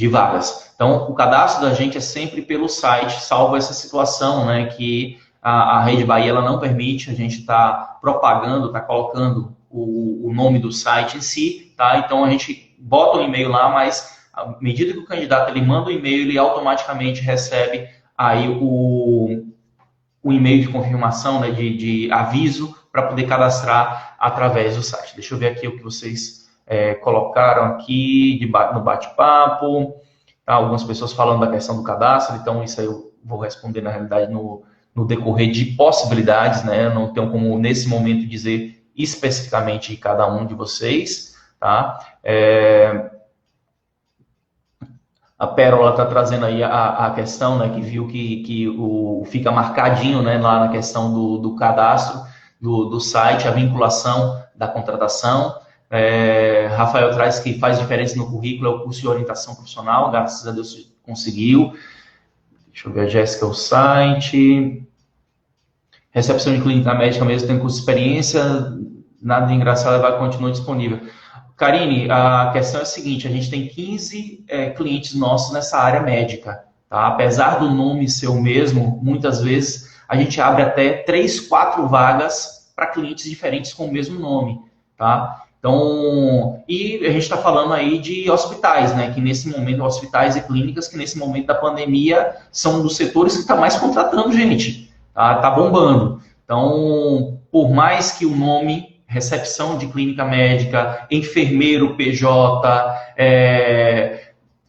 vagas. Então, o cadastro da gente é sempre pelo site, salvo essa situação, né, que a Rede Bahia ela não permite a gente estar propagando, estar colocando o nome do site em si, tá? Então, a gente bota o e-mail lá, mas à medida que o candidato ele manda o e-mail, ele automaticamente recebe aí o e-mail de confirmação, né, de aviso para poder cadastrar através do site. Deixa eu ver aqui o que vocês colocaram aqui no bate-papo. Tá? Algumas pessoas falando da questão do cadastro, então isso aí eu vou responder na realidade no decorrer de possibilidades, né? Eu não tenho como nesse momento dizer especificamente de cada um de vocês, tá? A Pérola está trazendo aí a questão, né, que viu que fica marcadinho, né, lá na questão do cadastro do site, a vinculação da contratação. Rafael traz que faz diferença no currículo, é o curso de orientação profissional, graças a Deus conseguiu. Deixa eu ver a Jéssica, o site. Recepção de clínica médica mesmo, tem curso de experiência, nada de engraçado, vai continuar disponível. Karine, a questão é a seguinte, a gente tem 15 clientes nossos nessa área médica, tá? Apesar do nome ser o mesmo, muitas vezes a gente abre até 3, 4 vagas para clientes diferentes com o mesmo nome, tá? Então, e a gente está falando aí de hospitais, né? Que nesse momento, hospitais e clínicas, que nesse momento da pandemia são um dos setores que está mais contratando gente, tá? Tá bombando. Então, por mais que o nome recepção de clínica médica, enfermeiro PJ,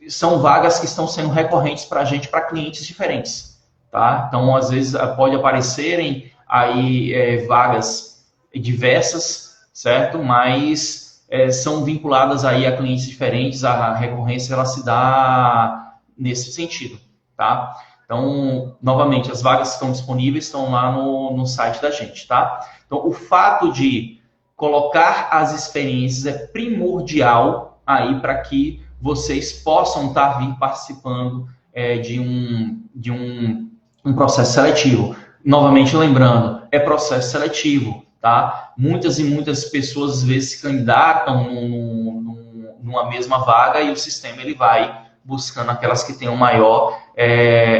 são vagas que estão sendo recorrentes para a gente, para clientes diferentes, tá? Então, às vezes, pode aparecerem aí vagas diversas, certo? Mas são vinculadas aí a clientes diferentes, a recorrência ela se dá nesse sentido, tá? Então, novamente, as vagas que estão disponíveis estão lá no site da gente, tá? Então, o fato de colocar as experiências é primordial aí para que vocês possam estar participando de um processo seletivo. Novamente lembrando, é processo seletivo, tá? Muitas e muitas pessoas às vezes se candidatam numa mesma vaga e o sistema ele vai buscando aquelas que tenham maior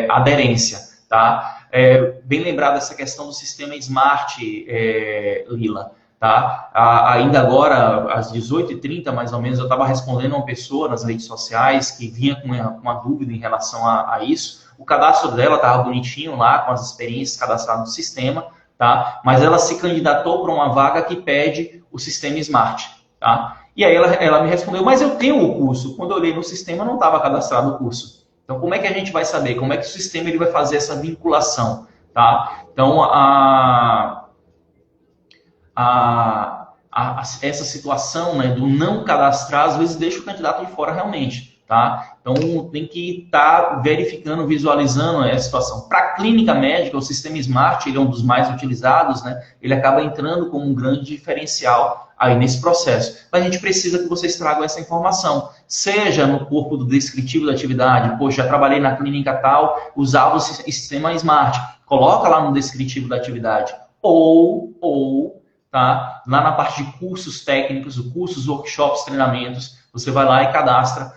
aderência, tá? Bem lembrado essa questão do sistema Smart, Lila. Tá? Ainda agora, às 18h30, mais ou menos, eu estava respondendo a uma pessoa nas redes sociais que vinha com uma dúvida em relação a isso. O cadastro dela estava bonitinho lá, com as experiências cadastradas no sistema, tá? Mas ela se candidatou para uma vaga que pede o sistema Smart. Tá? E aí ela me respondeu, mas eu tenho o curso. Quando eu olhei no sistema, não estava cadastrado o curso. Então, como é que a gente vai saber? Como é que o sistema ele vai fazer essa vinculação? Tá? Então, essa situação, né, do não cadastrar, às vezes deixa o candidato de fora realmente, tá? Então, tem que estar verificando, visualizando essa situação. Para a clínica médica, o sistema Smart, ele é um dos mais utilizados, né? Ele acaba entrando como um grande diferencial aí nesse processo. Mas a gente precisa que vocês tragam essa informação, seja no corpo do descritivo da atividade, poxa, já trabalhei na clínica tal, usava o sistema Smart, coloca lá no descritivo da atividade, ou tá? Lá na parte de cursos técnicos, cursos, workshops, treinamentos, você vai lá e cadastra.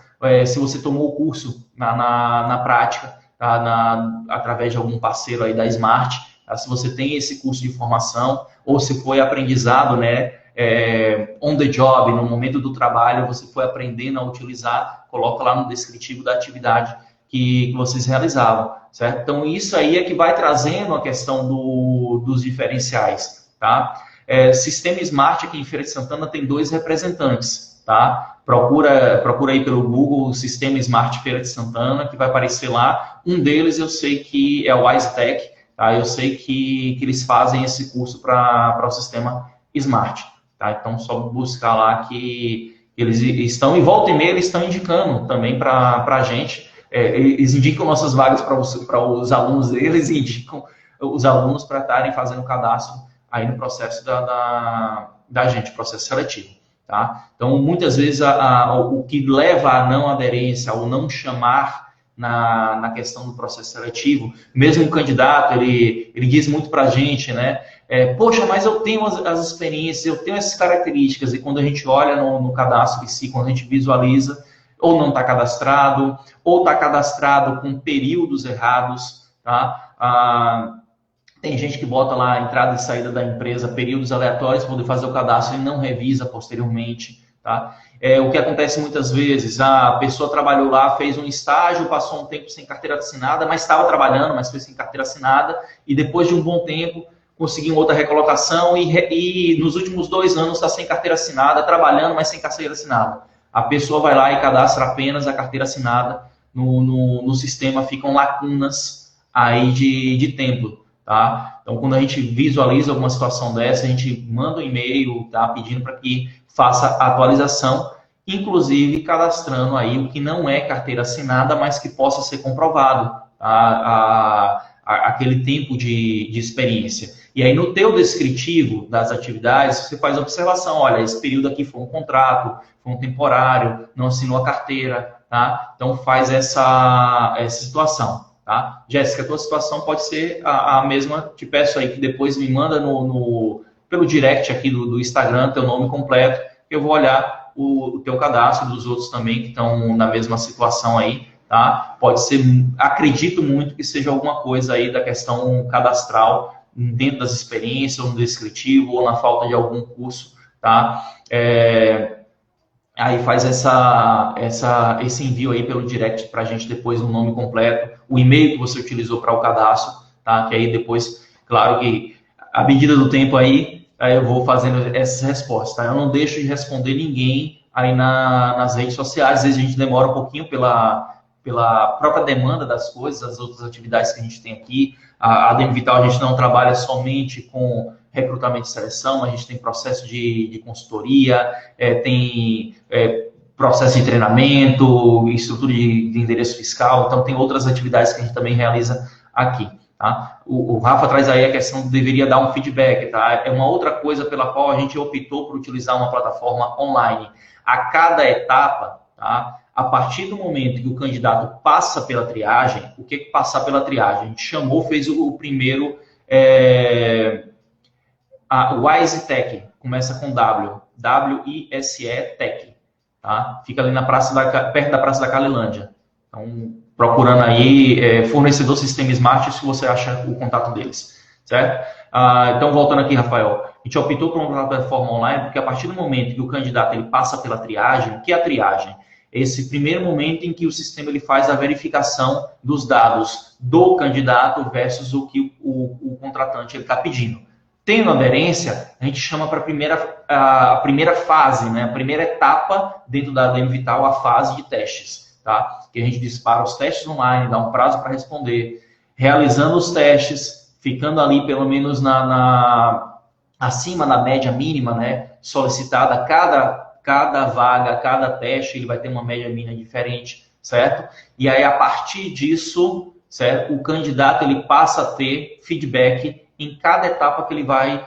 Se você tomou o curso na prática, tá? Através de algum parceiro aí da Smart, tá? Se você tem esse curso de formação, ou se foi aprendizado, né, on the job, no momento do trabalho, você foi aprendendo a utilizar, coloca lá no descritivo da atividade que vocês realizavam, certo? Então, isso aí é que vai trazendo a questão dos diferenciais, tá? Sistema Smart aqui em Feira de Santana tem 2 representantes, tá? Procura aí pelo Google Sistema Smart Feira de Santana, que vai aparecer lá. Um deles eu sei que é o WiseTech, tá? Eu sei que eles fazem esse curso para o sistema Smart, tá? Então, só buscar lá que eles estão, e volta e meia eles estão indicando também para a gente. Eles indicam nossas vagas para os alunos deles e indicam os alunos para estarem fazendo o cadastro aí no processo da gente, processo seletivo, tá? Então, muitas vezes, o que leva à não aderência, ao não chamar na questão do processo seletivo, mesmo o candidato, ele diz muito pra gente, né? Poxa, mas eu tenho as experiências, eu tenho essas características, e quando a gente olha no cadastro em si, quando a gente visualiza, ou não está cadastrado, ou está cadastrado com períodos errados, tá? Tem gente que bota lá a entrada e saída da empresa, períodos aleatórios para poder fazer o cadastro e não revisa posteriormente, tá? O que acontece muitas vezes, a pessoa trabalhou lá, fez um estágio, passou um tempo sem carteira assinada, mas estava trabalhando, mas foi sem carteira assinada, e depois de um bom tempo conseguiu outra recolocação e nos últimos 2 anos está sem carteira assinada, trabalhando, mas sem carteira assinada. A pessoa vai lá e cadastra apenas a carteira assinada, no sistema ficam lacunas aí de tempo. Tá? Então, quando a gente visualiza alguma situação dessa, a gente manda um e-mail, tá? Pedindo para que faça a atualização, inclusive cadastrando aí o que não é carteira assinada, mas que possa ser comprovado, tá? Aquele tempo de experiência. E aí, no teu descritivo das atividades, você faz a observação, olha, esse período aqui foi um contrato, foi um temporário, não assinou a carteira, tá? Então, faz essa situação. Tá? Jéssica, a tua situação pode ser a mesma. Te peço aí que depois me manda pelo direct aqui do Instagram teu nome completo, que eu vou olhar o teu cadastro, dos outros também que estão na mesma situação aí, tá? Pode ser, acredito muito que seja alguma coisa aí da questão cadastral, dentro das experiências, ou no descritivo, ou na falta de algum curso, tá? Aí faz esse envio aí pelo direct para a gente depois o nome completo, o e-mail que você utilizou para o cadastro, tá? Que aí depois, claro que à medida do tempo aí eu vou fazendo essas respostas, tá? Eu não deixo de responder ninguém aí nas redes sociais, às vezes a gente demora um pouquinho pela própria demanda das coisas, as outras atividades que a gente tem aqui. A ADM Vital, a gente não trabalha somente com recrutamento e seleção, a gente tem processo de consultoria, tem processo de treinamento, estrutura de endereço fiscal, então tem outras atividades que a gente também realiza aqui. Tá? O Rafa traz aí a questão que deveria dar um feedback, tá? É uma outra coisa pela qual a gente optou por utilizar uma plataforma online. A cada etapa, tá? A partir do momento que o candidato passa pela triagem, o que é passar pela triagem? A gente chamou, fez o primeiro, a Wise Tech, começa com W, W-I-S-E Tech, tá? Fica ali perto da Praça da Calilândia. Então, procurando aí fornecedor Sistema Smart, se você acha o contato deles, certo? Então, voltando aqui, Rafael, a gente optou por uma plataforma online, porque a partir do momento que o candidato ele passa pela triagem, o que é a triagem? Esse primeiro momento em que o sistema ele faz a verificação dos dados do candidato versus o que o contratante está pedindo. Tendo aderência, a gente chama para a primeira fase, né? A primeira etapa dentro da ADM Vital, a fase de testes, tá? Que a gente dispara os testes online, dá um prazo para responder, realizando os testes, ficando ali pelo menos acima da média mínima, né? Solicitada cada vaga, cada teste, ele vai ter uma média mínima diferente, certo? E aí, a partir disso, certo? O candidato ele passa a ter feedback em cada etapa que ele vai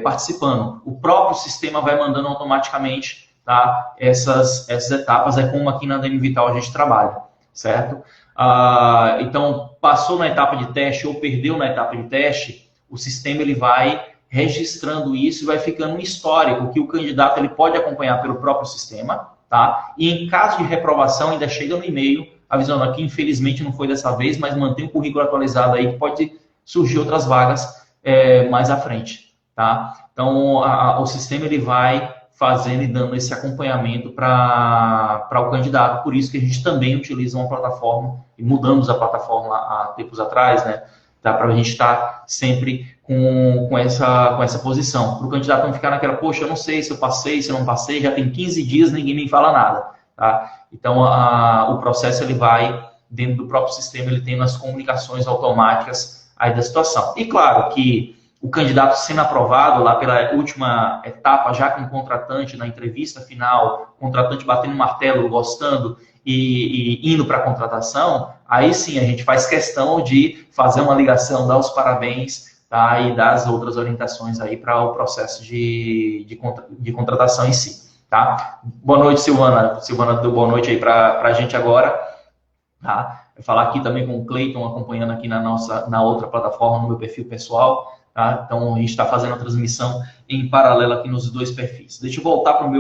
participando. O próprio sistema vai mandando automaticamente, tá? Essas etapas, é como aqui na ADM Vital a gente trabalha, certo? Então, passou na etapa de teste ou perdeu na etapa de teste, o sistema ele vai registrando isso e vai ficando um histórico que o candidato ele pode acompanhar pelo próprio sistema, tá? E em caso de reprovação ainda chega no e-mail avisando aqui, infelizmente não foi dessa vez, mas mantém o currículo atualizado aí que pode surgir outras vagas mais à frente, tá? Então o sistema ele vai fazendo e dando esse acompanhamento para o candidato, por isso que a gente também utiliza uma plataforma e mudamos a plataforma há tempos atrás, né? Tá? Para a gente estar sempre com essa posição. Para o candidato não ficar naquela, poxa, eu não sei se eu passei, se eu não passei, já tem 15 dias, ninguém me fala nada. Tá? Então, o processo ele vai, dentro do próprio sistema, ele tem as comunicações automáticas aí da situação. E claro que o candidato sendo aprovado lá pela última etapa, já com o contratante na entrevista final, o contratante batendo martelo, gostando e indo para a contratação, aí sim a gente faz questão de fazer uma ligação, dar os parabéns, tá? E dar as outras orientações aí para o processo de contratação em si. Tá? Boa noite, Silvana. Silvana deu boa noite aí para a gente agora. Tá? Vou falar aqui também com o Cleiton, acompanhando aqui na outra plataforma, no meu perfil pessoal. Tá? Então, a gente está fazendo a transmissão em paralelo aqui nos dois perfis. Deixa eu voltar para o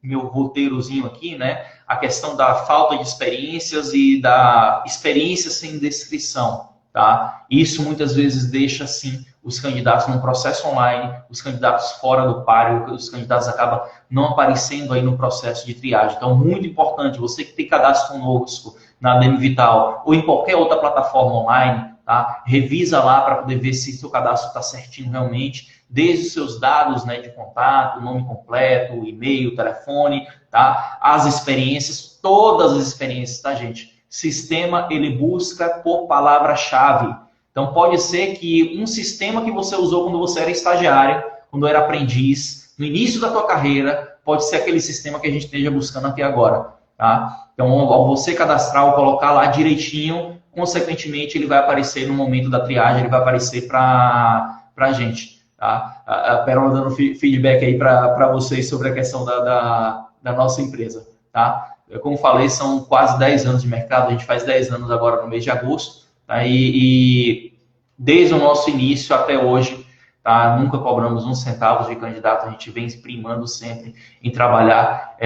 meu roteirozinho aqui, né? A questão da falta de experiências e da experiência sem descrição. Tá? Isso muitas vezes deixa, assim, os candidatos num processo online, os candidatos fora do páreo, os candidatos acabam não aparecendo aí no processo de triagem. Então, muito importante, você que tem cadastro conosco na ADM Vital ou em qualquer outra plataforma online, tá? Revisa lá para poder ver se seu cadastro está certinho realmente, desde os seus dados, né, de contato, nome completo, e-mail, telefone, tá? As experiências, todas as experiências, tá, gente? Sistema, ele busca por palavra-chave. Então, pode ser que um sistema que você usou quando você era estagiário, quando era aprendiz, no início da tua carreira, pode ser aquele sistema que a gente esteja buscando aqui agora. Tá? Então, ao você cadastrar ou colocar lá direitinho, consequentemente, ele vai aparecer no momento da triagem, ele vai aparecer para a gente. Tá? A Pérola dando feedback aí para vocês sobre a questão da nossa empresa. Tá? Como falei, são quase 10 anos de mercado, a gente faz 10 anos agora no mês de agosto, tá? E desde o nosso início até hoje, tá? Nunca cobramos um centavo de candidato, a gente vem primando sempre em trabalhar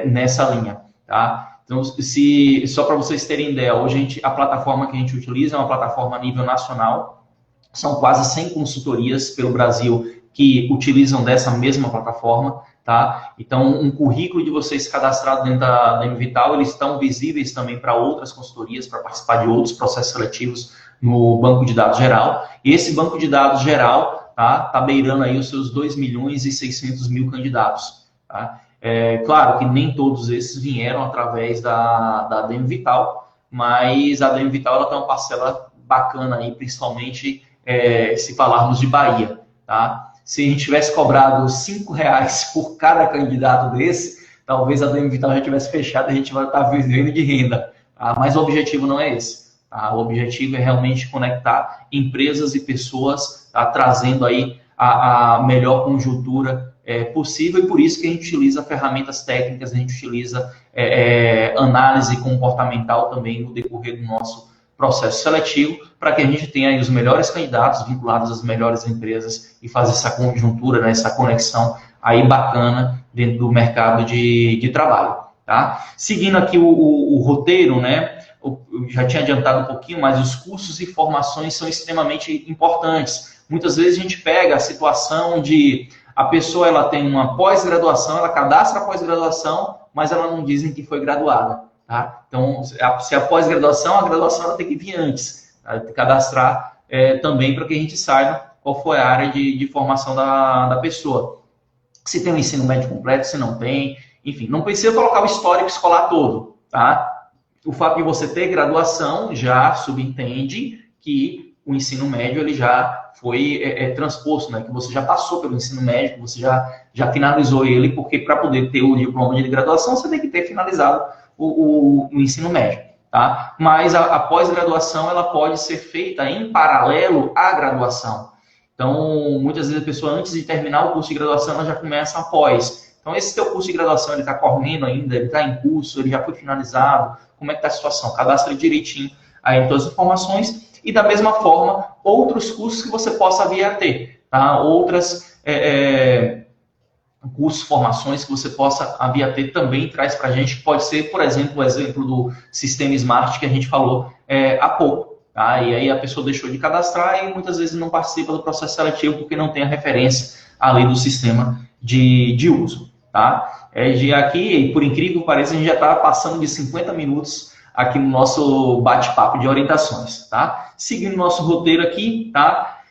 nessa linha, tá? Então, só para vocês terem ideia, hoje a plataforma que a gente utiliza é uma plataforma a nível nacional, são quase 100 consultorias pelo Brasil que utilizam dessa mesma plataforma, tá? Então, um currículo de vocês cadastrado dentro da MVital, eles estão visíveis também para outras consultorias, para participar de outros processos seletivos no banco de dados geral. E esse banco de dados geral tá beirando aí os seus 2.600.000 candidatos, tá? Claro que nem todos esses vieram através da DM Vital, mas a DM Vital ela tem uma parcela bacana aí, principalmente se falarmos de Bahia, tá? Se a gente tivesse cobrado R$5 por cada candidato desse, talvez a DM Vital já tivesse fechado e a gente vai estar vivendo de renda, tá? Mas o objetivo não é esse, tá? O objetivo é realmente conectar empresas e pessoas, tá? Trazendo aí a melhor conjuntura possível, e por isso que a gente utiliza ferramentas técnicas, a gente utiliza análise comportamental também no decorrer do nosso processo seletivo, para que a gente tenha aí os melhores candidatos vinculados às melhores empresas e fazer essa conjuntura, né, essa conexão aí bacana dentro do mercado de trabalho, tá? Seguindo aqui o roteiro, né, eu já tinha adiantado um pouquinho, mas os cursos e formações são extremamente importantes. Muitas vezes a gente pega a situação de a pessoa ela tem uma pós-graduação, ela cadastra a pós-graduação, mas ela não dizem que foi graduada, tá? Então, se a pós-graduação, a graduação ela tem que vir antes, tá? Cadastrar também para que a gente saiba qual foi a área de formação da pessoa. Se tem um ensino médio completo, se não tem, enfim, não precisa colocar o histórico escolar todo, tá? O fato de você ter graduação já subentende que o ensino médio ele já foi transposto, né? Que você já passou pelo ensino médio, que você já finalizou ele, porque para poder ter o diploma de graduação, você tem que ter finalizado o ensino médio, tá? Mas a pós-graduação, ela pode ser feita em paralelo à graduação. Então, muitas vezes a pessoa, antes de terminar o curso de graduação, ela já começa a pós. Então, esse teu curso de graduação, ele está correndo ainda, ele está em curso, ele já foi finalizado, como é que está a situação? Cadastra direitinho aí todas as informações. E da mesma forma, outros cursos que você possa vir a ter, tá? Outras cursos, formações que você possa vir a ter também traz para a gente, que pode ser, por exemplo, o exemplo do Sistema Smart que a gente falou há pouco, tá? E aí a pessoa deixou de cadastrar e muitas vezes não participa do processo seletivo porque não tem a referência ali do sistema de uso, tá? Aqui, por incrível que pareça, a gente já está passando de 50 minutos aqui no nosso bate-papo de orientações, tá? Seguindo nosso roteiro aqui, tá?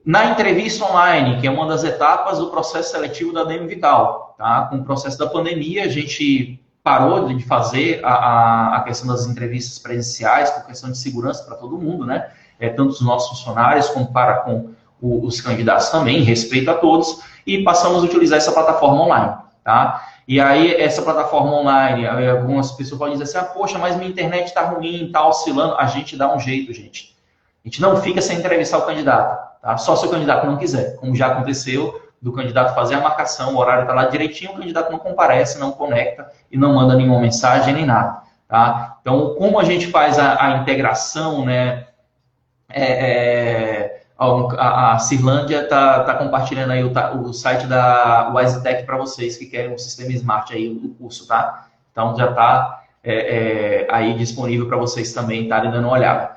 Na entrevista online, que é uma das etapas do processo seletivo da DM Vital, tá? Com o processo da pandemia, a gente parou de fazer a questão das entrevistas presenciais, por questão de segurança para todo mundo, né? Tanto os nossos funcionários como com os candidatos também, respeito a todos, e passamos a utilizar essa plataforma online, tá? E aí, essa plataforma online, algumas pessoas podem dizer assim, poxa, mas minha internet está ruim, está oscilando. A gente dá um jeito, gente. A gente não fica sem entrevistar o candidato, tá? Só se o candidato não quiser. Como já aconteceu, do candidato fazer a marcação, o horário está lá direitinho, o candidato não comparece, não conecta e não manda nenhuma mensagem nem nada, tá? Então, como a gente faz a integração, né? A Cirlândia está compartilhando aí o site da WiseTech para vocês que querem um sistema Smart aí, o curso, tá? Então já está aí disponível para vocês também estarem dando uma olhada.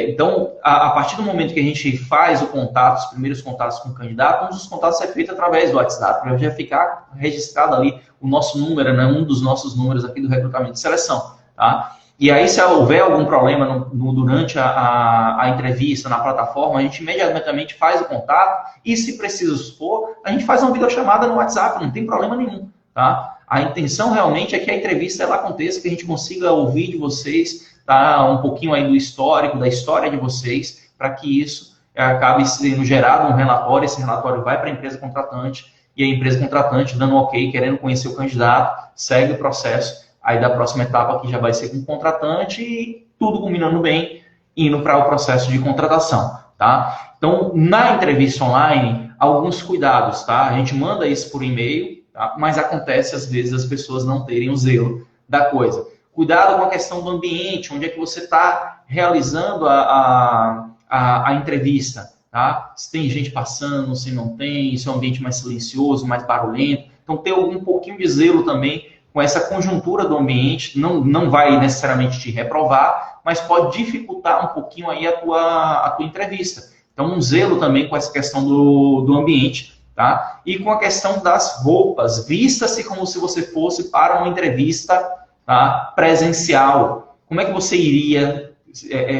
Então, a partir do momento que a gente faz o contato, os primeiros contatos com o candidato, um dos contatos é feito através do WhatsApp, para já ficar registrado ali o nosso número, né? Um dos nossos números aqui do recrutamento de seleção, tá? E aí, se houver algum problema durante a entrevista na plataforma, a gente imediatamente faz o contato e, se preciso for, a gente faz uma videochamada no WhatsApp, não tem problema nenhum, tá? A intenção realmente é que a entrevista ela aconteça, que a gente consiga ouvir de vocês, tá? Um pouquinho aí do histórico, da história de vocês, para que isso acabe sendo gerado um relatório, esse relatório vai para a empresa contratante e a empresa contratante, dando um ok, querendo conhecer o candidato, segue o processo. Aí da próxima etapa aqui já vai ser com o contratante e tudo combinando bem, indo para o processo de contratação, tá? Então, na entrevista online, alguns cuidados, tá? A gente manda isso por e-mail, tá? Mas acontece às vezes as pessoas não terem o zelo da coisa. Cuidado com a questão do ambiente, onde é que você está realizando a entrevista, tá? Se tem gente passando, se não tem, se é um ambiente mais silencioso, mais barulhento. Então, ter um pouquinho de zelo também com essa conjuntura do ambiente, não vai necessariamente te reprovar, mas pode dificultar um pouquinho aí a tua entrevista. Então, um zelo também com essa questão do ambiente, tá? E com a questão das roupas, vista-se como se você fosse para uma entrevista, tá, presencial. Como é que você iria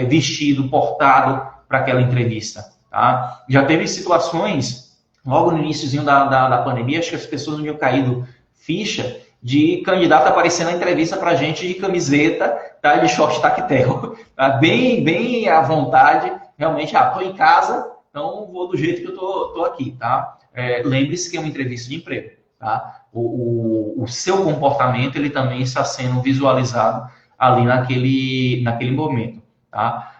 vestido, portado para aquela entrevista? Tá? Já teve situações, logo no iníciozinho da pandemia, acho que as pessoas não tinham caído ficha de candidato aparecendo na entrevista para a gente de camiseta, tá, de short tactel, tá? Bem à vontade, realmente, tô em casa, então vou do jeito que eu tô aqui, tá? Lembre-se que é uma entrevista de emprego, tá? O seu comportamento, ele também está sendo visualizado ali naquele momento, tá?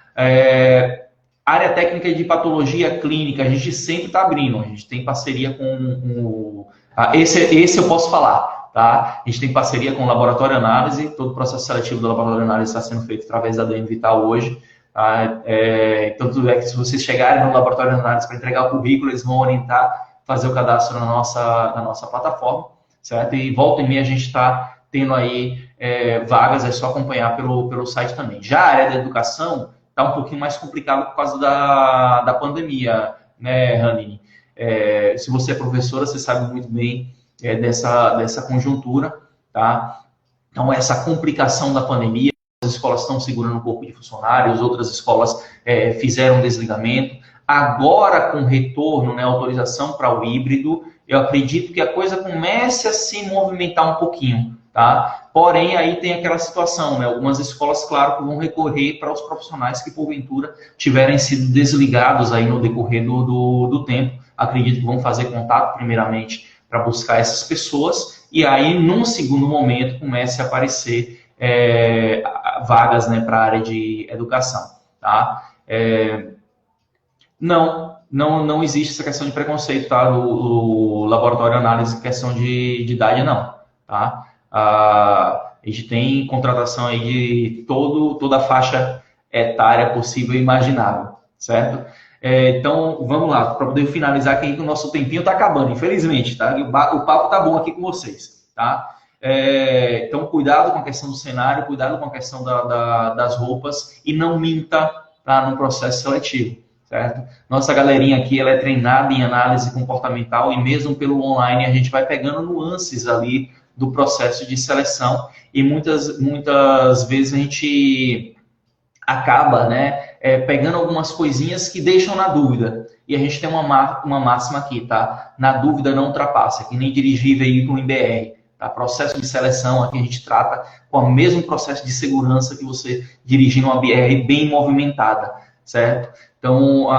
Área técnica de patologia clínica, a gente sempre está abrindo, a gente tem parceria com esse eu posso falar, tá? A gente tem parceria com o Laboratório Análise, todo o processo seletivo do Laboratório Análise está sendo feito através da DM Vital hoje, tá? Então, tudo é que se vocês chegarem no Laboratório Análise para entregar o currículo, eles vão orientar, fazer o cadastro na nossa plataforma, certo? E volta e meia a gente está tendo aí vagas, é só acompanhar pelo site também. Já a área da educação está um pouquinho mais complicado por causa da pandemia, né, Ranine? Se você é professora, você sabe muito bem dessa conjuntura, tá? Então, essa complicação da pandemia, as escolas estão segurando um pouco de funcionários, outras escolas fizeram desligamento. Agora, com retorno, né, autorização para o híbrido, eu acredito que a coisa comece a se movimentar um pouquinho, tá? Porém, aí tem aquela situação, né? Algumas escolas, claro, que vão recorrer para os profissionais que, porventura, tiverem sido desligados aí no decorrer do tempo. Acredito que vão fazer contato, primeiramente, para buscar essas pessoas, e aí, num segundo momento, comece a aparecer vagas, né, para a área de educação, tá? Não existe essa questão de preconceito, tá? Do laboratório de análise, questão de idade, não, tá? A gente tem contratação aí de toda a faixa etária possível e imaginável, certo? Então, vamos lá, para poder finalizar aqui, que o nosso tempinho está acabando, infelizmente, tá? O papo tá bom aqui com vocês, tá? Então, cuidado com a questão do cenário, cuidado com a questão das roupas e não minta, tá, no processo seletivo, certo? Nossa galerinha aqui, ela é treinada em análise comportamental e mesmo pelo online a gente vai pegando nuances ali do processo de seleção e muitas vezes a gente acaba, né, pegando algumas coisinhas que deixam na dúvida. E a gente tem uma máxima aqui, tá? Na dúvida não ultrapassa, que nem dirigir veículo em BR. Tá? Processo de seleção aqui a gente trata com o mesmo processo de segurança que você dirigir numa BR bem movimentada, certo? Então,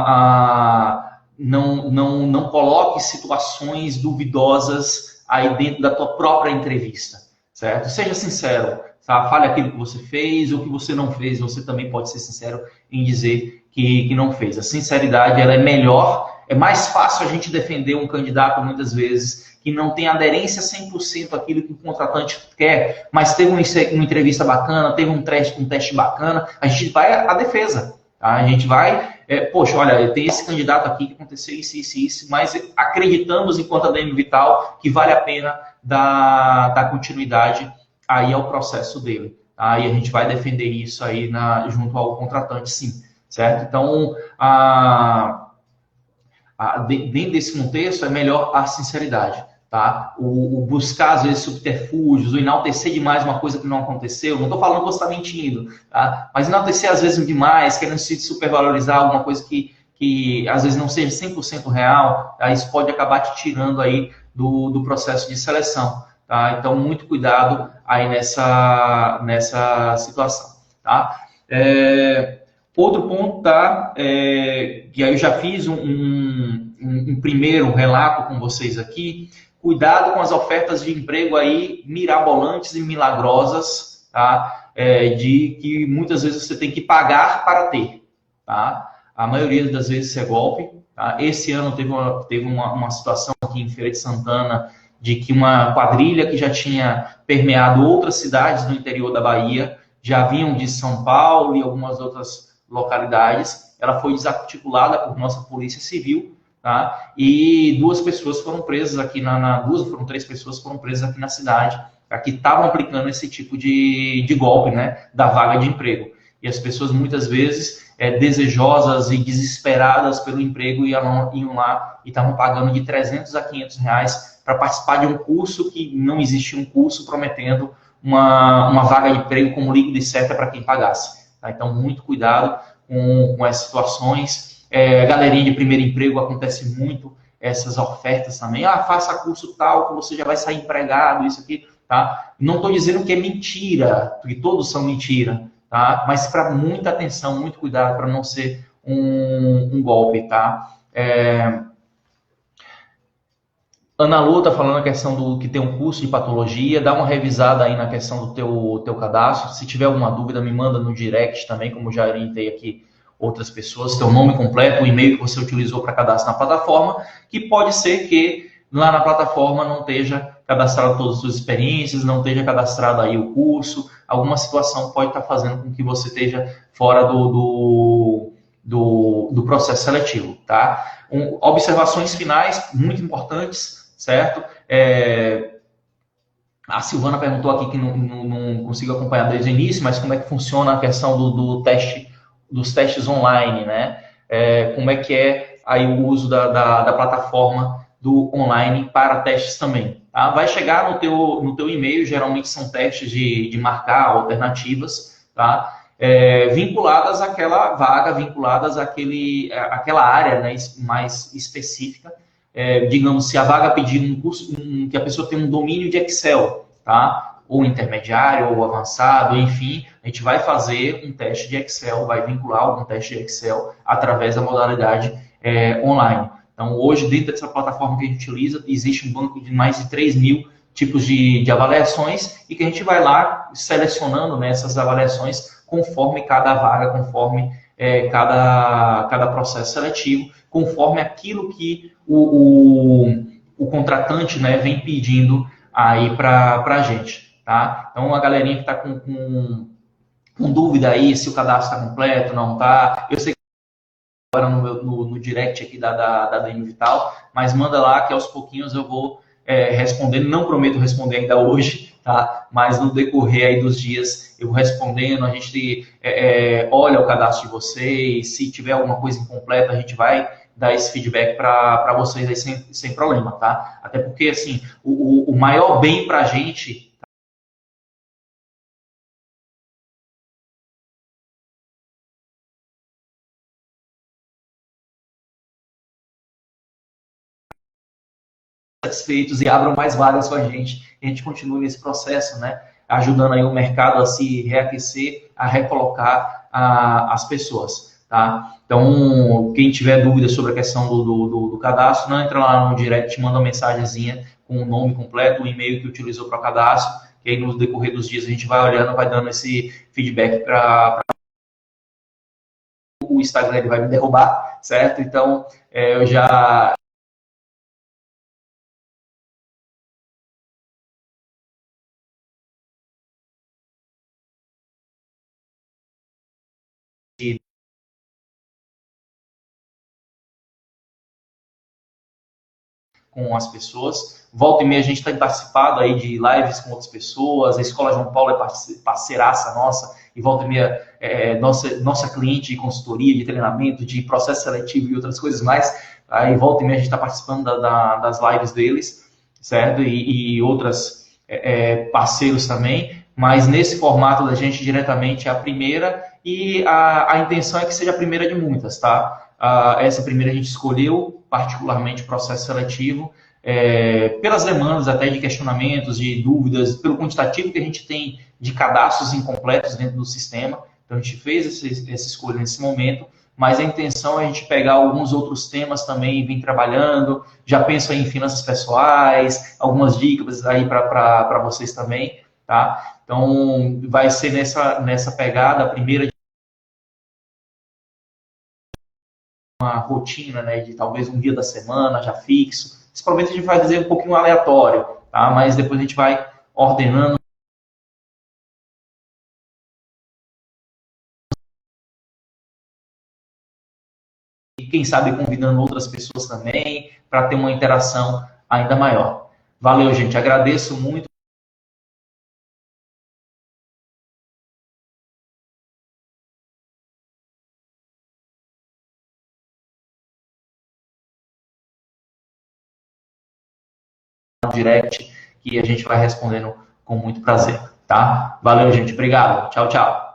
não coloque situações duvidosas aí dentro da tua própria entrevista, certo? Seja sincero, tá? Fale aquilo que você fez ou que você não fez, você também pode ser sincero em dizer que não fez. A sinceridade, ela é melhor, é mais fácil a gente defender um candidato, muitas vezes, que não tem aderência 100% àquilo que o contratante quer, mas teve uma entrevista bacana, teve um teste bacana, a gente vai à defesa, tá? A gente vai, poxa, olha, tem esse candidato aqui que aconteceu isso, mas acreditamos, enquanto a DM Vital, que vale a pena dar continuidade aí ao processo dele, tá? E a gente vai defender isso aí junto ao contratante, sim, certo? Então, dentro desse contexto, é melhor a sinceridade, tá? O buscar, às vezes, subterfúgios, o enaltecer demais uma coisa que não aconteceu, não estou falando que você está mentindo, tá? Mas enaltecer, às vezes, demais, querendo se supervalorizar alguma coisa que às vezes, não seja 100% real, tá? Isso pode acabar te tirando aí do processo de seleção, tá? Então, muito cuidado aí nessa situação, tá? Outro ponto, tá? Que aí eu já fiz um primeiro relato com vocês aqui. Cuidado com as ofertas de emprego aí mirabolantes e milagrosas, tá? De que muitas vezes você tem que pagar para ter, tá? A maioria das vezes isso é golpe, tá? Esse ano teve uma situação aqui em Feira de Santana de que uma quadrilha que já tinha permeado outras cidades do interior da Bahia, já vinham de São Paulo e algumas outras localidades, ela foi desarticulada por nossa Polícia Civil, tá? E duas pessoas foram presas aqui três pessoas foram presas aqui na cidade, tá? Que estavam aplicando esse tipo de golpe, né? Da vaga de emprego. E as pessoas muitas vezes desejosas e desesperadas pelo emprego iam lá e estavam pagando de 300 a 500 reais para participar de um curso que não existia um curso prometendo uma vaga de emprego como líquido e certa para quem pagasse. Tá? Então, muito cuidado com essas situações. Galerinha de primeiro emprego, acontece muito essas ofertas também. Faça curso tal, que você já vai sair empregado, isso aqui. Tá? Não estou dizendo que é mentira, porque todos são mentira, tá? Mas para muita atenção, muito cuidado para não ser um golpe, tá? Ana Lu está falando a questão do que tem um curso de patologia, dá uma revisada aí na questão do teu cadastro. Se tiver alguma dúvida, me manda no direct também, como já orientei aqui outras pessoas, teu nome completo, o e-mail que você utilizou para cadastro na plataforma, que pode ser que lá na plataforma não esteja cadastrado todas as suas experiências, não esteja cadastrado aí o curso, alguma situação pode estar fazendo com que você esteja fora do processo seletivo, tá? Observações finais muito importantes, certo? A Silvana perguntou aqui que não consigo acompanhar desde o início, mas como é que funciona a questão dos testes online, né? Como é que é aí o uso da plataforma do online para testes também, tá? Vai chegar no teu e-mail, geralmente são testes de marcar alternativas, tá? Vinculadas àquela vaga, vinculadas àquela área, né, mais específica. Digamos, se a vaga pedir um curso, que a pessoa tem um domínio de Excel, tá? Ou intermediário, ou avançado, enfim, a gente vai fazer um teste de Excel, vai vincular algum teste de Excel através da modalidade online. Então, hoje, dentro dessa plataforma que a gente utiliza, existe um banco de mais de 3.000 tipos de avaliações e que a gente vai lá selecionando, né, essas avaliações conforme cada vaga, conforme cada processo seletivo, conforme aquilo que o contratante, né, vem pedindo aí para a gente, tá? Então, a galerinha que está com dúvida aí se o cadastro está completo, não está, eu sei que agora no direct aqui da DM Vital, mas manda lá que aos pouquinhos eu vou respondendo, não prometo responder ainda hoje, tá? Mas no decorrer aí dos dias eu vou respondendo, a gente olha o cadastro de vocês, se tiver alguma coisa incompleta a gente vai dar esse feedback para vocês aí sem problema, tá? Até porque, assim, o maior bem para a gente satisfeitos e abram mais vagas com a gente. E a gente continua nesse processo, né? Ajudando aí o mercado a se reaquecer, a recolocar as pessoas, tá? Então, quem tiver dúvida sobre a questão do cadastro, não entra lá no direct, manda uma mensagenzinha com o nome completo, o e-mail que utilizou para o cadastro, que aí no decorrer dos dias a gente vai olhando, vai dando esse feedback para o Instagram, ele vai me derrubar, certo? Então, eu já com as pessoas. Volta e meia a gente tem participado aí de lives com outras pessoas, a Escola João Paulo é parceiraça nossa, e volta e meia nossa cliente de consultoria, de treinamento, de processo seletivo e outras coisas mais. Aí volta e meia a gente está participando das lives deles, certo? E outras parceiros também, mas nesse formato da gente diretamente é a primeira, e a intenção é que seja a primeira de muitas, tá? Essa primeira a gente escolheu, particularmente processo seletivo, pelas demandas até de questionamentos, de dúvidas, pelo quantitativo que a gente tem de cadastros incompletos dentro do sistema. Então, a gente fez essa escolha nesse momento, mas a intenção é a gente pegar alguns outros temas também e vir trabalhando. Já penso aí em finanças pessoais, algumas dicas aí para vocês também, tá? Então, vai ser nessa pegada, a primeira uma rotina, né, de talvez um dia da semana já fixo. Esse provavelmente a gente vai dizer um pouquinho aleatório, tá? Mas depois a gente vai ordenando quem sabe convidando outras pessoas também, para ter uma interação ainda maior. Valeu, gente. Agradeço muito. No direct, que a gente vai respondendo com muito prazer, tá? Valeu, gente. Obrigado. Tchau, tchau.